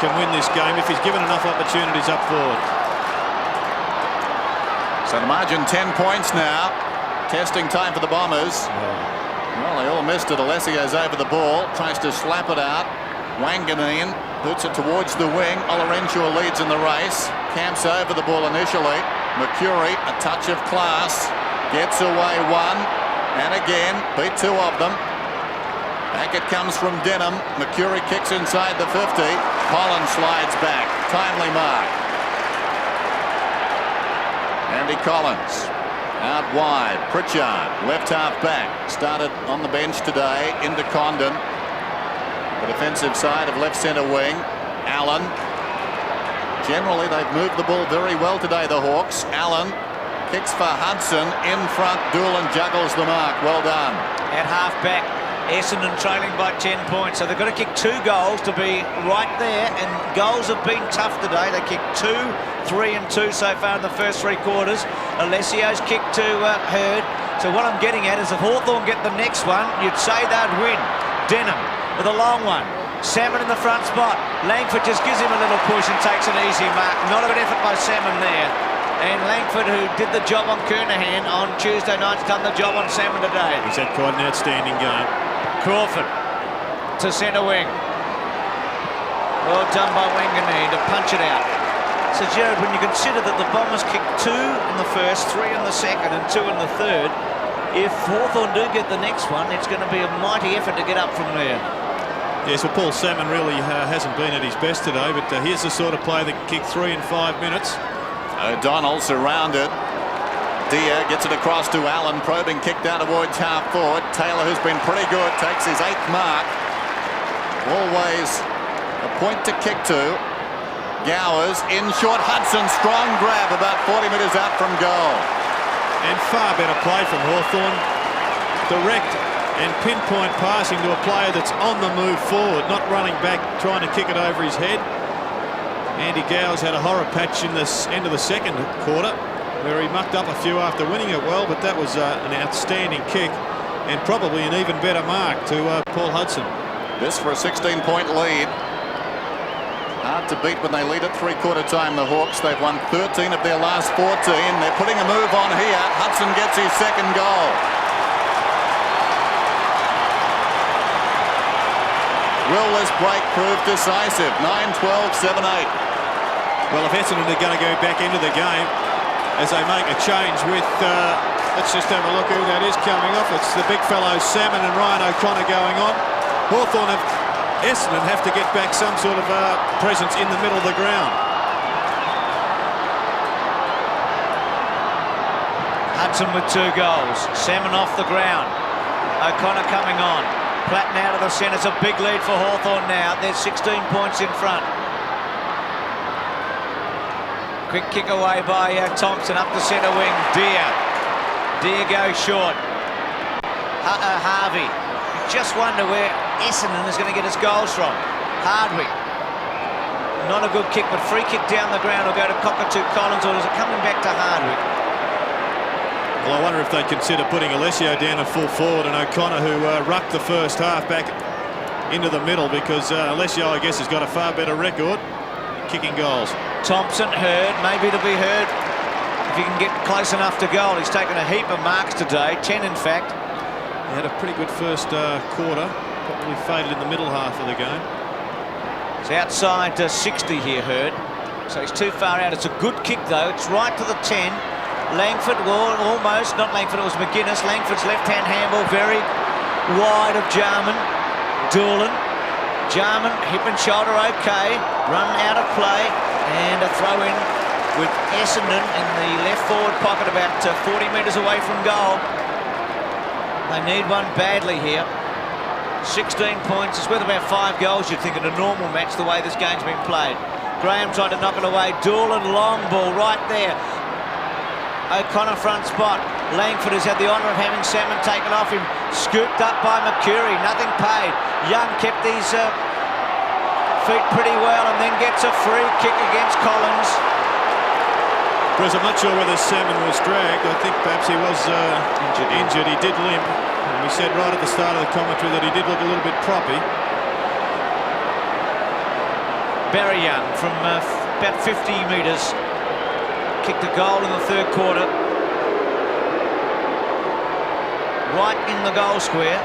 can win this game if he's given enough opportunities up forward. So the margin 10 points now. Testing time for the Bombers. Well, they all missed it. Alessio's over the ball. Tries to slap it out. Wanganeen puts it towards the wing. Olorenshaw leads in the race. Camps over the ball initially. Mercury, a touch of class. Gets away one. And again, beat 2 of them. Back it comes from Denham. Mercury kicks inside the 50. Collins slides back. Timely mark. Andy Collins out wide. Pritchard, left half back. Started on the bench today. Into Condon. The defensive side of left centre wing. Allen. Generally, they've moved the ball very well today, the Hawks. Allen Kicks for Hudson in front. Doolan juggles the mark. Well done. At half-back, Essendon trailing by 10 points. So they've got to kick 2 goals to be right there, and goals have been tough today. They kicked 2, 3 and 2 so far in the first 3 quarters. Alessio's kicked to Hurd. So what I'm getting at is if Hawthorn get the next one, you'd say they'd win. Denham with a long one. Salmon in the front spot. Langford just gives him a little push and takes an easy mark. Not a good effort by Salmon there. And Langford, who did the job on Kernahan on Tuesday night, has done the job on Salmon today. He's had quite an outstanding game. Crawford to centre wing. Well done by Wanganeen to punch it out. So, Jared, when you consider that the Bombers kicked 2 in the first, 3 in the second and 2 in the third, if Hawthorn do get the next one, it's going to be a mighty effort to get up from there. Yes, well, Paul Salmon really hasn't been at his best today, but here's the sort of play that can kick 3 in 5 minutes. O'Donnell surrounded. Dia gets it across to Allen, probing kick down towards half forward. Taylor, who's been pretty good, takes his 8th mark. Always a point to kick to. Gowers in short. Hudson, strong grab about 40 metres out from goal. And far better play from Hawthorn. Direct and pinpoint passing to a player that's on the move forward, not running back trying to kick it over his head. Andy Gowers had a horror patch in this end of the second quarter where he mucked up a few after winning it well, but that was an outstanding kick and probably an even better mark to Paul Hudson. This for a 16-point lead. Hard to beat when they lead at 3/4 time, the Hawks. They've won 13 of their last 14. They're putting a move on here. Hudson gets his 2nd goal. Will this break prove decisive? 9-12, 7-8. Well, if Essendon are going to go back into the game as they make a change with, let's just have a look who that is coming off. It's the big fellows Salmon and Ryan O'Connor going on. Essendon have to get back some sort of presence in the middle of the ground. Hudson with 2 goals. Salmon off the ground. O'Connor coming on. Platten out of the centre. It's a big lead for Hawthorn now. They're 16 points in front. Quick kick away by Thompson up the centre wing. Deer goes short. Harvey. You just wonder where Essendon is going to get his goals from. Hardwick. Not a good kick, but free kick down the ground will go to Cockatoo Collins, or is it coming back to Hardwick? Well, I wonder if they consider putting Alessio down at full forward and O'Connor, who rucked the first half, back into the middle, because Alessio, I guess, has got a far better record kicking goals. Thompson, Hurd, maybe to be Hurd if he can get close enough to goal. He's taken a heap of marks today, 10 in fact. He had a pretty good first quarter, probably faded in the middle half of the game. It's outside 60 here, Hurd. So he's too far out. It's a good kick though. It's right to the 10. Langford, well, almost, not Langford, it was McGuinness. Langford's left-hand handball, very wide of Jarman. Doolan. Jarman, hip and shoulder okay. Run out of play. And a throw in with Essendon in the left forward pocket, about 40 metres away from goal. They need one badly here. 16 points. It's worth about 5 goals, you'd think, in a normal match, the way this game's been played. Graham tried to knock it away. Doolan, long ball right there. O'Connor front spot. Langford has had the honour of having Salmon taken off him. Scooped up by Mercury. Nothing paid. Young kept these feet pretty well and then gets a free kick against Collins. Bruce, I'm not sure whether Salmon was dragged. I think perhaps he was injured. He did limp. And we said right at the start of the commentary that he did look a little bit proppy. Barry Young from about 50 metres kicked a goal in the 3rd quarter. Right in the goal square.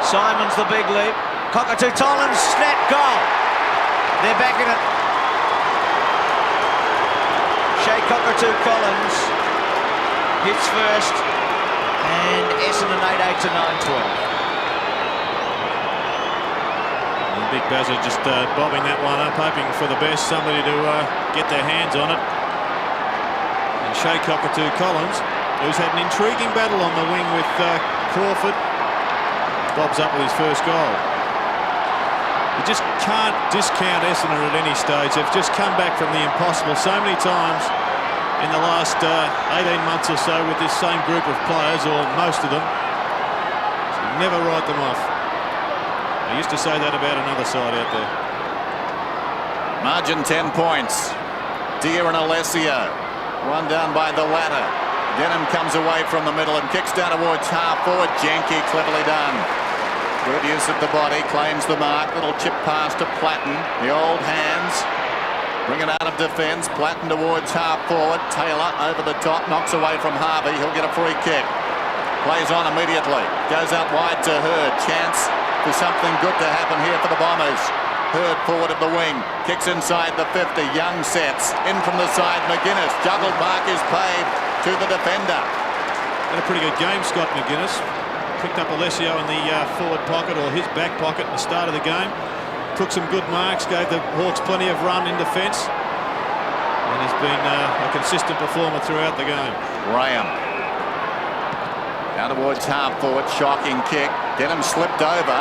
Simon's the big leap. Cockatoo Collins, snap, goal. They're back in it. Cockatoo Collins hits first, and Essendon 8-8 to 9-12. Big Bazza just bobbing that one up, hoping for the best, somebody to get their hands on it. And Cockatoo Collins, who's had an intriguing battle on the wing with Crawford, bobs up with his first goal. You just can't discount Essendon at any stage. They've just come back from the impossible so many times in the last 18 months or so with this same group of players, or most of them. So never write them off. I used to say that about another side out there. Margin 10 points. Deere and Alessio. One down by the ladder. Denham comes away from the middle and kicks down towards half forward. Jenke, cleverly done. Good use of the body, claims the mark. Little chip pass to Platten. The old hands. Bring it out of defence. Platten towards half forward. Taylor over the top, knocks away from Harvey. He'll get a free kick. Plays on immediately. Goes out wide to Hurd. Chance for something good to happen here for the Bombers. Hurd forward of the wing. Kicks inside the 50. Young sets. In from the side. McGuinness. Juggled mark is paid to the defender. Had a pretty good game, Scott McGuinness. Picked up Alessio in the forward pocket, or his back pocket, at the start of the game. Took some good marks, gave the Hawks plenty of run in defence, and has been a consistent performer throughout the game. Graham. Down towards half forward, shocking kick. Denham slipped over.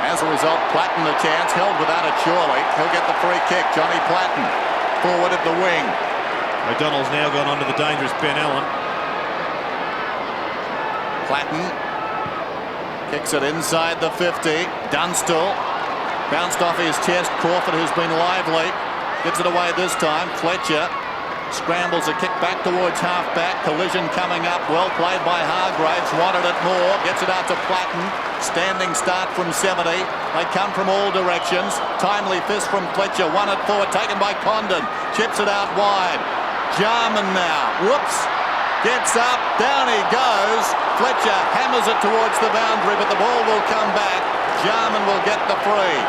As a result, Platten the chance, held without it surely. He'll get the free kick. Johnny Platten, forward of the wing. O'Donnell's now gone onto the dangerous Ben Allen. Platten kicks it inside the 50. Dunstall bounced off his chest. Crawford, who's been lively, gives it away this time. Fletcher scrambles a kick back towards half-back. Collision coming up. Well played by Hargraves. Wanted it more. Gets it out to Platten. Standing start from 70. They come from all directions. Timely fist from Fletcher. Won it forward. Taken by Condon. Chips it out wide. Jarman now. Whoops. Gets up. Down he goes. Fletcher hammers it towards the boundary, but the ball will come back. Jarman will get the free.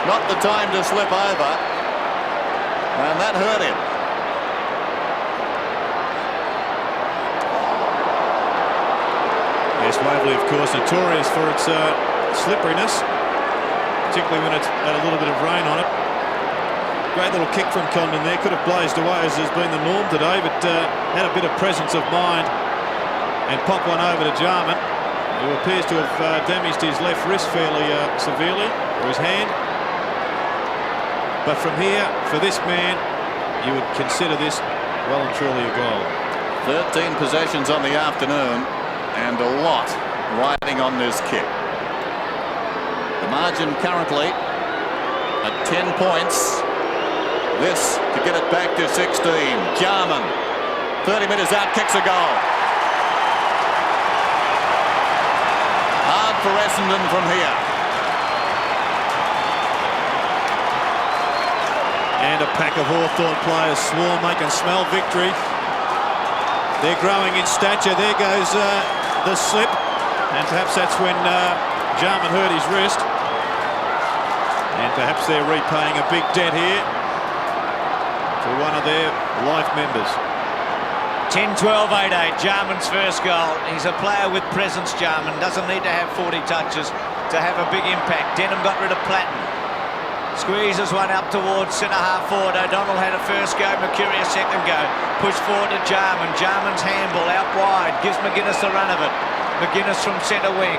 Not the time to slip over. And that hurt him. Yes, Waverley, of course, notorious for its slipperiness, particularly when it's had a little bit of rain on it. Great little kick from Condon there. Could have blazed away, as has been the norm today, but had a bit of presence of mind and popped one over to Jarman, who appears to have damaged his left wrist fairly severely, or his hand. But from here, for this man, you would consider this well and truly a goal. 13 possessions on the afternoon, and a lot riding on this kick. The margin currently at 10 points. This to get it back to 16. Jarman, 30 metres out, kicks a goal. Hard for Essendon from here. And a pack of Hawthorn players swarm. They can smell victory. They're growing in stature. There goes the slip, and perhaps that's when Jarman hurt his wrist, and perhaps they're repaying a big debt here to one of their life members. 10-12, 8-8. Jarman's first goal. He's a player with presence, Jarman. Doesn't need to have 40 touches to have a big impact. Denham got rid of Platten. Squeezes one up towards centre-half forward. O'Donnell had a first go, Mercury a second go. Push forward to Jarman. Jarman's handball out wide. Gives McGuinness a run of it. McGuinness from centre wing.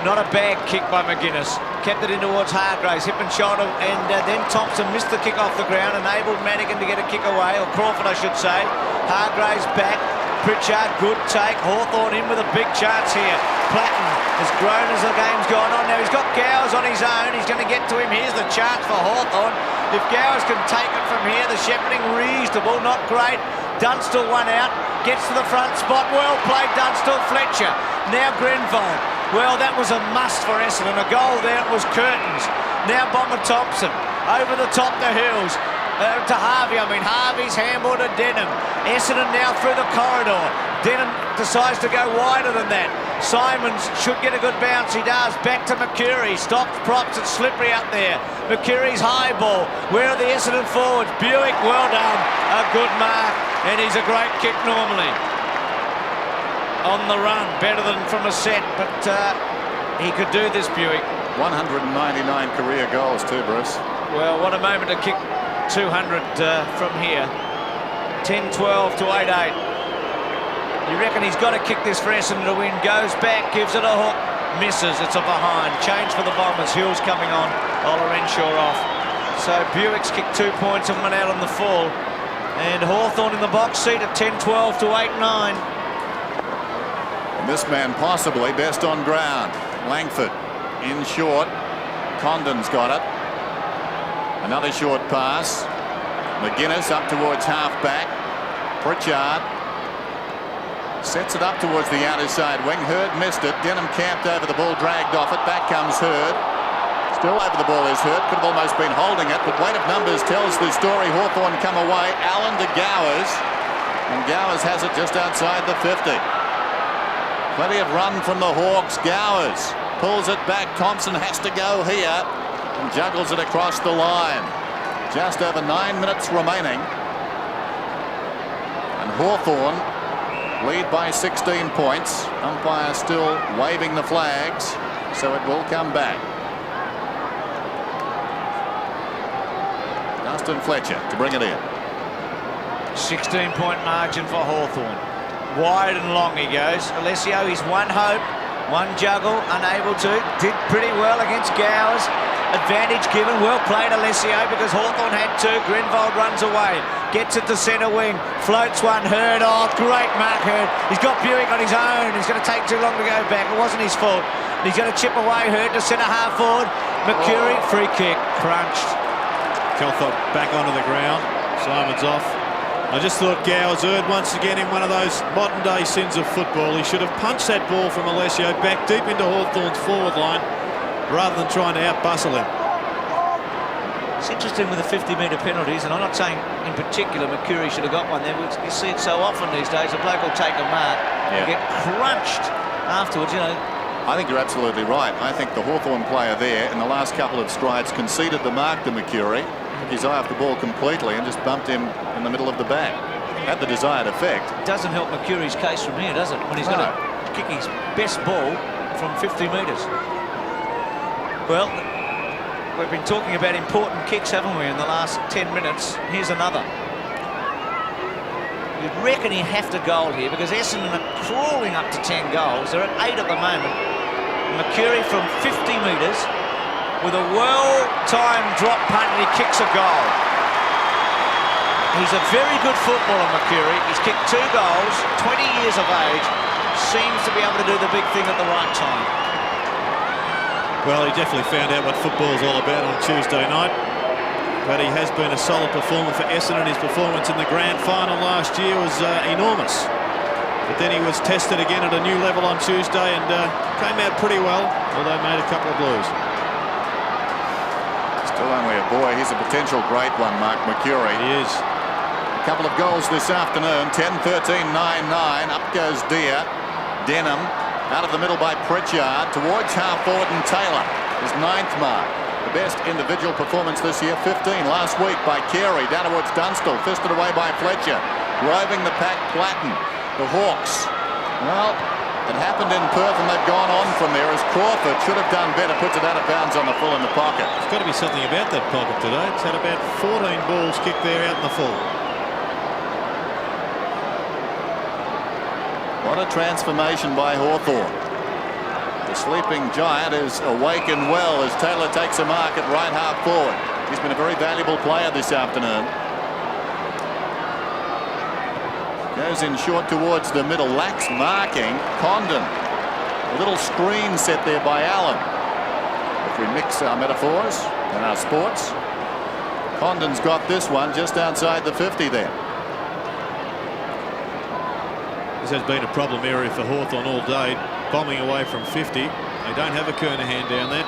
Not a bad kick by McGuinness. Kept it in towards Hargraves. Hip and shoulder. And then Thompson missed the kick off the ground. Enabled Madigan to get a kick away. Or Crawford, I should say. Hargraves back. Pritchard, good take. Hawthorn in with a big chance here. Platten has grown as the game's gone on. Now he's got Gowers on his own. He's going to get to him. Here's the chance for Hawthorn. If Gowers can take it from here, the shepherding reasonable, not great. Dunstall one out, gets to the front spot. Well played, Dunstall. Fletcher. Now Grenville. Well, that was a must for Essendon. A goal there, it was curtains. Now Bomber Thompson. Over the top the hills. To Harvey, Harvey's handball to Denham. Essendon now through the corridor. Denham decides to go wider than that. Simons should get a good bounce, he does. Back to Mercury, stops, props, it's slippery up there. Mercury's high ball. Where are the Essendon forwards? Buick, well done. A good mark, and he's a great kick normally. On the run, better than from a set, but he could do this, Buick. 199 career goals too, Bruce. Well, what a moment to kick 200 from here. 10-12 to 8-8. You reckon he's got to kick this for Essendon to win. Goes back, gives it a hook, misses. It's a behind. Change for the Bombers. Hills coming on. Ola Renshaw off. So Buick's kicked 2 points and went out on the full. And Hawthorn in the box seat at 10-12 to 8-9. And this man possibly best on ground. Langford in short. Condon's got it. Another short pass. McGuinness up towards half-back. Pritchard sets it up towards the outer side wing. Hurd missed it. Denham camped over the ball, dragged off it. Back comes Hurd. Still over the ball is Hurd. Could have almost been holding it, but weight of numbers tells the story. Hawthorn come away. Allen to Gowers. And Gowers has it just outside the 50. Plenty of run from the Hawks. Gowers pulls it back. Thompson has to go here and juggles it across the line. Just over 9 minutes remaining. And Hawthorn lead by 16 points. Umpire still waving the flags, so it will come back. Dustin Fletcher to bring it in. 16-point margin for Hawthorn. Wide and long he goes. Alessio, he's one hope, one juggle, unable to. Did pretty well against Gowers. Advantage given. Well played, Alessio, because Hawthorn had two. Grenvold runs away. Gets it to centre wing. Floats one. Hurd off. Great mark, Hurd. He's got Buick on his own. It's going to take too long to go back. It wasn't his fault. He's going to chip away. Hurd to centre half forward. Mercury, free kick. Crunched. Calthorpe back onto the ground. Simon's off. I just thought Gowers erred once again in one of those modern-day sins of football. He should have punched that ball from Alessio back deep into Hawthorn's forward line rather than trying to out-bustle him. It's interesting with the 50-metre penalties, and I'm not saying in particular Mercury should have got one there. You see it so often these days. A bloke will take a mark and get crunched afterwards, you know. I think you're absolutely right. I think the Hawthorn player there in the last couple of strides conceded the mark to Mercury, took his eye off the ball completely and just bumped him in the middle of the back. Had the desired effect. It doesn't help Mercury's case from here, does it? When he's going to kick his best ball from 50 metres. Well, we've been talking about important kicks, haven't we, in the last 10 minutes. Here's another. You'd reckon he'd have to goal here because Essendon are crawling up to 10 goals. They're at 8 at the moment. Mercury from 50 metres with a well-timed drop punt, and he kicks a goal. He's a very good footballer, Mercury. He's kicked 2 goals, 20 years of age, seems to be able to do the big thing at the right time. Well, he definitely found out what football's all about on Tuesday night. But he has been a solid performer for Essendon. His performance in the grand final last year was enormous. But then he was tested again at a new level on Tuesday and came out pretty well, although made a couple of blues. Still only a boy. He's a potential great one, Mark Mercury. He is. A couple of goals this afternoon. 10-13, 9-9. Up goes Deere. Denham out of the middle by Pritchard towards half forward, and Taylor, his 9th mark. The best individual performance this year, 15 last week by Carey, down towards Dunstall, fisted away by Fletcher. Roving the pack, Platten. The Hawks. Well, it happened in Perth and they've gone on from there as Crawford should have done better, puts it out of bounds on the full in the pocket. There's got to be something about that pocket today. It's had about 14 balls kicked there out in the full. What a transformation by Hawthorn. The sleeping giant is awake and well as Taylor takes a mark at right half forward. He's been a very valuable player this afternoon. Goes in short towards the middle. Lacks marking. Condon. A little screen set there by Allen. If we mix our metaphors and our sports, Condon's got this one just outside the 50 there. This has been a problem area for Hawthorn all day, bombing away from 50. They don't have a Kernahan down there.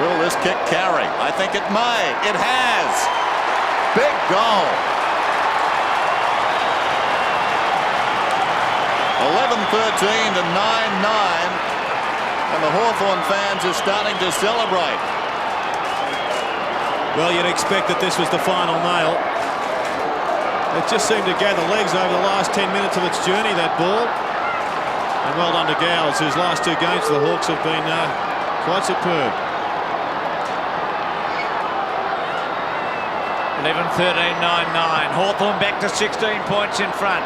Will this kick carry? I think it may. It has. Big goal. 11-13 to 9-9. And the Hawthorn fans are starting to celebrate. Well, you'd expect that this was the final nail. It just seemed to gather legs over the last 10 minutes of its journey, that ball. And well done to Gowers, whose last 2 games for the Hawks have been quite superb. 11-13, 9-9. Hawthorn back to 16 points in front.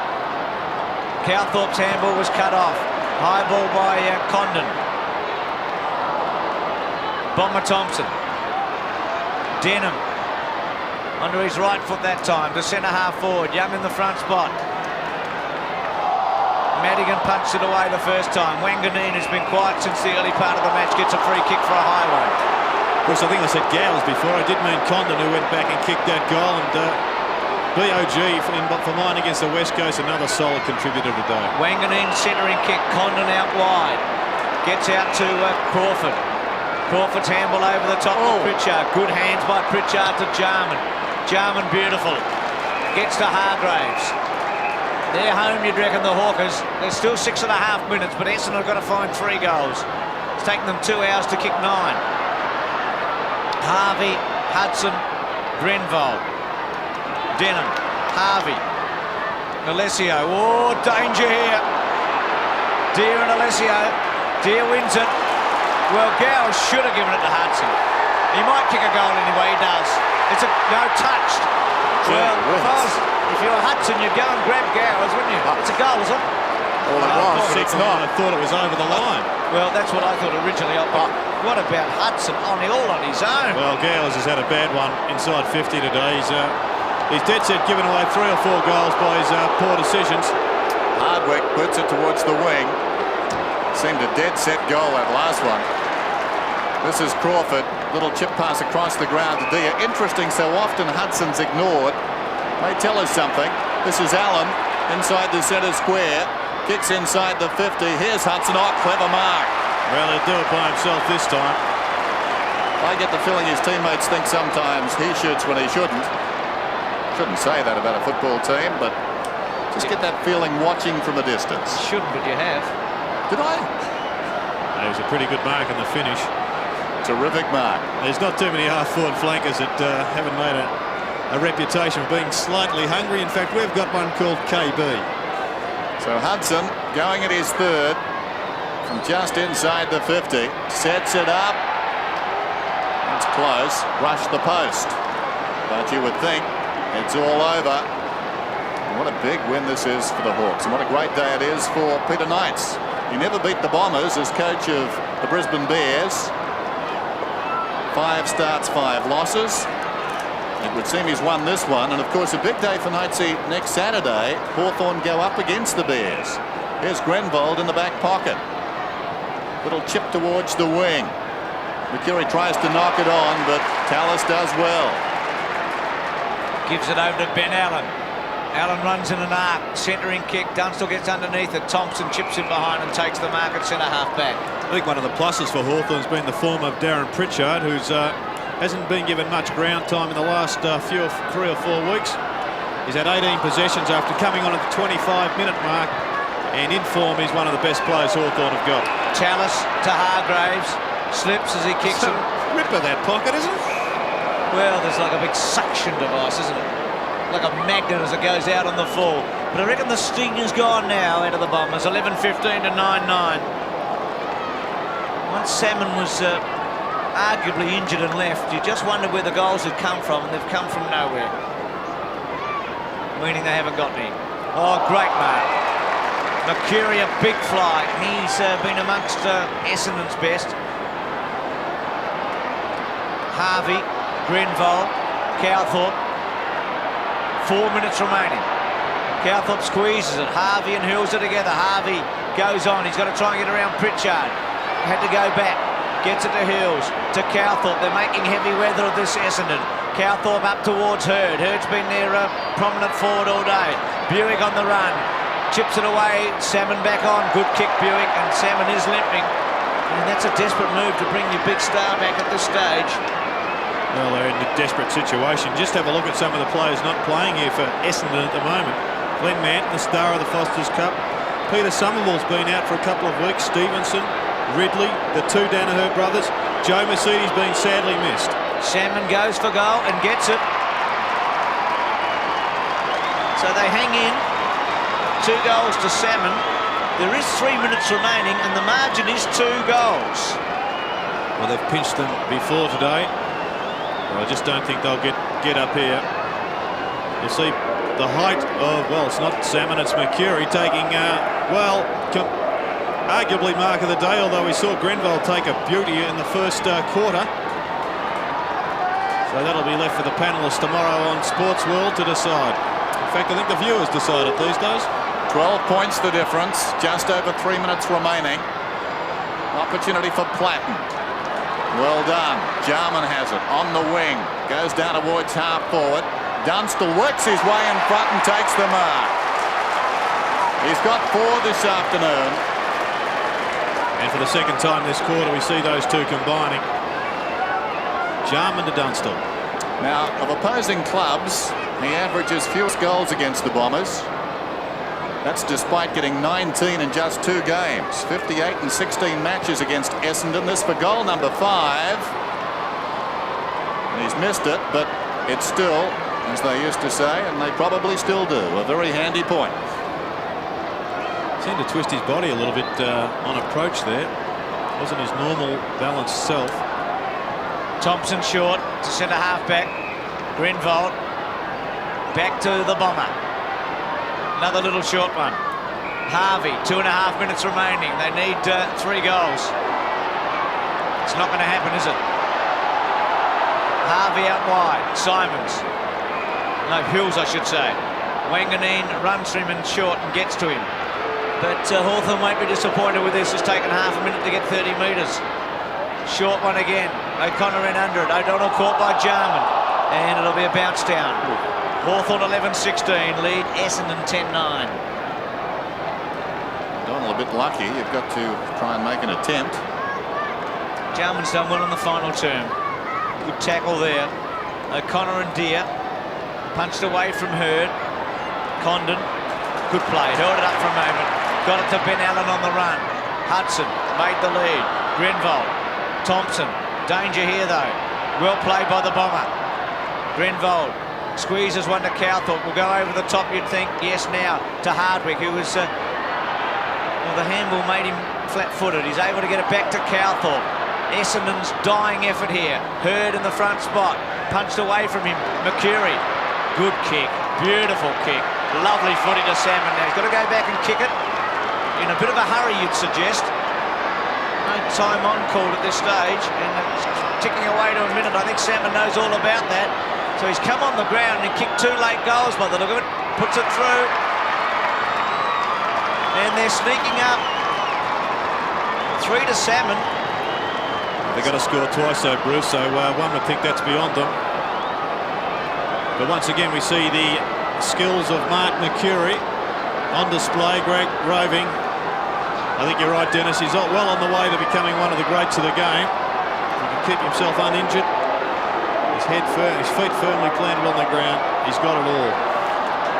Calthorpe's handball was cut off. High ball by Condon. Bomber Thompson. Denham. Onto his right foot that time, to centre half forward. Young in the front spot. Madigan punched it away the first time. Wanganeen, who's been quiet since the early part of the match, gets a free kick for a highway. Of course, I think I said Gowers before. I did mean Condon, who went back and kicked that goal. And BOG for mine against the West Coast, another solid contributor today. Wanganeen centering kick, Condon out wide. Gets out to Crawford. Crawford's handball over the top of Pritchard. Good hands by Pritchard to Jarman. Jarman beautiful. Gets to Hargraves. They're home, you'd reckon, the Hawkers. There's still 6.5 minutes, but Essendon have got to find 3 goals. It's taken them 2 hours to kick 9. Harvey, Hudson, Grenville, Denham, Harvey, Alessio. Oh, danger here. Deere and Alessio. Deere wins it. Well, Gowers should have given it to Hudson. He might kick a goal anyway, he does. It's a no touched. Well, if you're Hudson, you'd go and grab Gowers, wouldn't you? It's a goal, isn't it? Well, it was. It's not. I thought it was over the line. Well, that's what I thought originally. But what about Hudson all on his own? Well, Gowers has had a bad one inside 50 today. He's dead set giving away 3 or 4 goals by his poor decisions. Hardwick puts it towards the wing. Seemed a dead set goal, that last one. This is Crawford. Little chip pass across the ground to Deere. Interesting, so often Hudson's ignored. They tell us something. This is Allen inside the centre square. Kicks inside the 50. Here's Hudson. Oh, clever mark. Well, he'll do it by himself this time. I get the feeling his teammates think sometimes he shoots when he shouldn't. Shouldn't say that about a football team, but just get that feeling watching from a distance. Shouldn't, but you have. Did I? It was a pretty good mark in the finish. Terrific mark. There's not too many half-forward flankers that haven't made a reputation of being slightly hungry. In fact, we've got one called KB. So Hudson going at his third from just inside the 50. Sets it up. It's close. Rush the post. But you would think it's all over. And what a big win this is for the Hawks. And what a great day it is for Peter Knights. He never beat the Bombers as coach of the Brisbane Bears. 5 starts, 5 losses. It would seem he's won this one. And of course a big day for Knightsy next Saturday. Hawthorn go up against the Bears. Here's Grenville in the back pocket. Little chip towards the wing. McCurry tries to knock it on, but Tallis does well. Gives it over to Ben Allen. Allen runs in an arc, centering kick. Dunstall gets underneath it. Thompson chips in behind and takes the mark at centre half back. I think one of the pluses for Hawthorn has been the form of Darren Pritchard, who's hasn't been given much ground time in the last 3 or 4 weeks. He's had 18 possessions after coming on at the 25-minute mark, and in form he's one of the best players Hawthorn have got. Tallis to Hargraves, slips as he kicks him. Ripper that pocket, isn't it? Well, there's like a big suction device, isn't it? Like a magnet as it goes out on the fall. But I reckon the sting is gone now out of the Bombers. 11-15 to 9-9. Once Salmon was arguably injured and left, you just wondered where the goals had come from, and they've come from nowhere. Meaning they haven't got any. Oh, great mark. McCurry, a big fly. He's been amongst Essendon's best. Harvey, Grenville, Cowthorpe. 4 minutes remaining. Cowthorpe squeezes it. Harvey and hurls it together. Harvey goes on. He's got to try and get around Pritchard. Had to go back. Gets it to Hills. To Cowthorpe. They're making heavy weather of this Essendon. Cowthorpe up towards Hurd. Hurd's been their prominent forward all day. Buick on the run. Chips it away. Salmon back on. Good kick, Buick. And Salmon is limping. And that's a desperate move to bring your big star back at this stage. Well, they're in a desperate situation. Just have a look at some of the players not playing here for Essendon at the moment. Glenn Manton, the star of the Foster's Cup. Peter Somerville's been out for a couple of weeks. Stevenson, Ridley, the 2 Danaher brothers. Joe Mercedes been sadly missed. Salmon goes for goal and gets it. So they hang in. 2 goals to Salmon. There is 3 minutes remaining and the margin is 2 goals. Well, they've pinched them before today. I just don't think they'll get up here. You'll see the height of, well, it's not Salmon, it's McCurry taking, arguably mark of the day, although we saw Grenville take a beauty in the first quarter. So that'll be left for the panelists tomorrow on Sports World to decide. In fact, I think the viewers decide it these days. 12 points the difference. Just over 3 minutes remaining. Opportunity for Platten. Well done. Jarman has it on the wing. Goes down towards half forward. Dunstall works his way in front and takes the mark. He's got 4 this afternoon. And for the second time this quarter, we see those two combining. Jarman to Dunstall. Now, of opposing clubs, he averages fewest goals against the Bombers. That's despite getting 19 in just 2 games. 58 and 16 matches against Essendon. This for goal number 5. And he's missed it, but it's still, as they used to say, and they probably still do, a very handy point. Seemed to twist his body a little bit on approach there. Wasn't his normal balanced self. Thompson short to centre half back. Grenvold back to the bomber. Another little short one. Harvey, 2.5 minutes remaining. They need 3 goals. It's not going to happen, is it? Harvey out wide. Simons. No, Hills, I should say. Wanganeen runs to him and short and gets to him. But Hawthorn won't be disappointed with this. It's taken half a minute to get 30 metres. Short one again. O'Connor in under it. O'Donnell caught by Jarman. And it'll be a bounce down. Hawthorn 11-16, lead Essendon 10-9. O'Donnell a bit lucky. You've got to try and make an attempt. Jarman's done well in the final term. Good tackle there. O'Connor and Deere. Punched away from Hurd. Condon. Good play. Held it up for a moment. Got it to Ben Allen on the run. Hudson made the lead. Grenvold. Thompson. Danger here though. Well played by the bomber. Grenvold squeezes one to Cowthorpe. Will go over the top, you'd think. Yes, now to Hardwick, who was well, the handball made him flat-footed. He's able to get it back to Cowthorpe. Essendon's dying effort here. Hurd in the front spot. Punched away from him. Mercury. Good kick. Beautiful kick. Lovely footy to Salmon now. He's got to go back and kick it. In a bit of a hurry, you'd suggest. No time on called at this stage. And it's ticking away to a minute. I think Salmon knows all about that. So he's come on the ground and kicked 2 late goals by the look of it. Puts it through. And they're sneaking up. 3 to Salmon. They've got to score twice though, Bruce, so one would think that's beyond them. But once again we see the skills of Mark Mercury on display. Greg roving. I think you're right, Dennis. He's well on the way to becoming one of the greats of the game. He can keep himself uninjured. His feet firmly planted on the ground. He's got it all.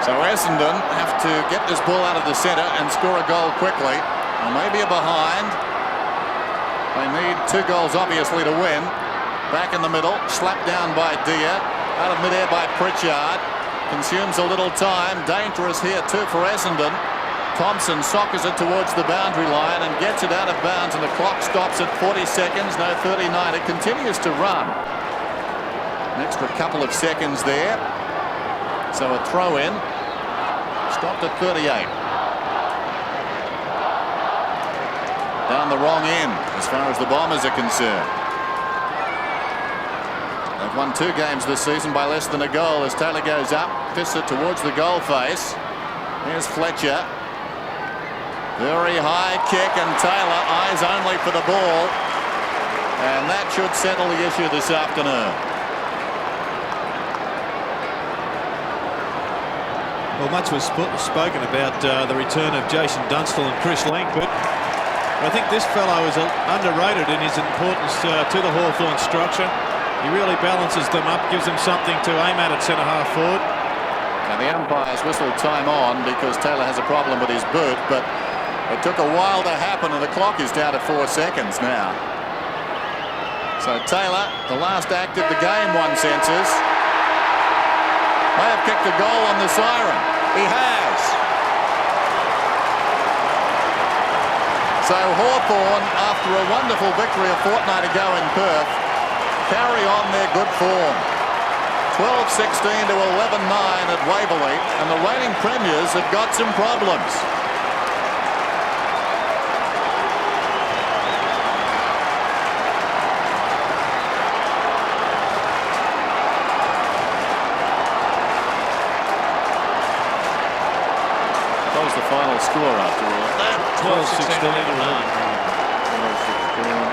So Essendon have to get this ball out of the centre and score a goal quickly. Or maybe a behind. They need 2 goals obviously to win. Back in the middle, slapped down by Deere. Out of midair by Pritchard. Consumes a little time. Dangerous here too for Essendon. Thompson soccers it towards the boundary line and gets it out of bounds, and the clock stops at 40 seconds, no 39. It continues to run. An extra couple of seconds there. So a throw in. Stopped at 38. Down the wrong end as far as the Bombers are concerned. They've won 2 games this season by less than a goal as Taylor goes up, fists it towards the goal face. Here's Fletcher. Very high kick, and Taylor eyes only for the ball. And that should settle the issue this afternoon. Well, much was spoken about the return of Jason Dunstall and Chris Langford. I think this fellow is underrated in his importance to the Hawthorn structure. He really balances them up, gives them something to aim at centre half forward. And the umpires whistled time on because Taylor has a problem with his boot, but it took a while to happen, and the clock is down to 4 seconds now. So Taylor, the last act of the game, one senses, may have kicked a goal on the siren. He has. So Hawthorn, after a wonderful victory a fortnight ago in Perth, carry on their good form. 12-16 to 11-9 at Waverley, and the reigning premiers have got some problems. final score after all of that? 12-16 12-16.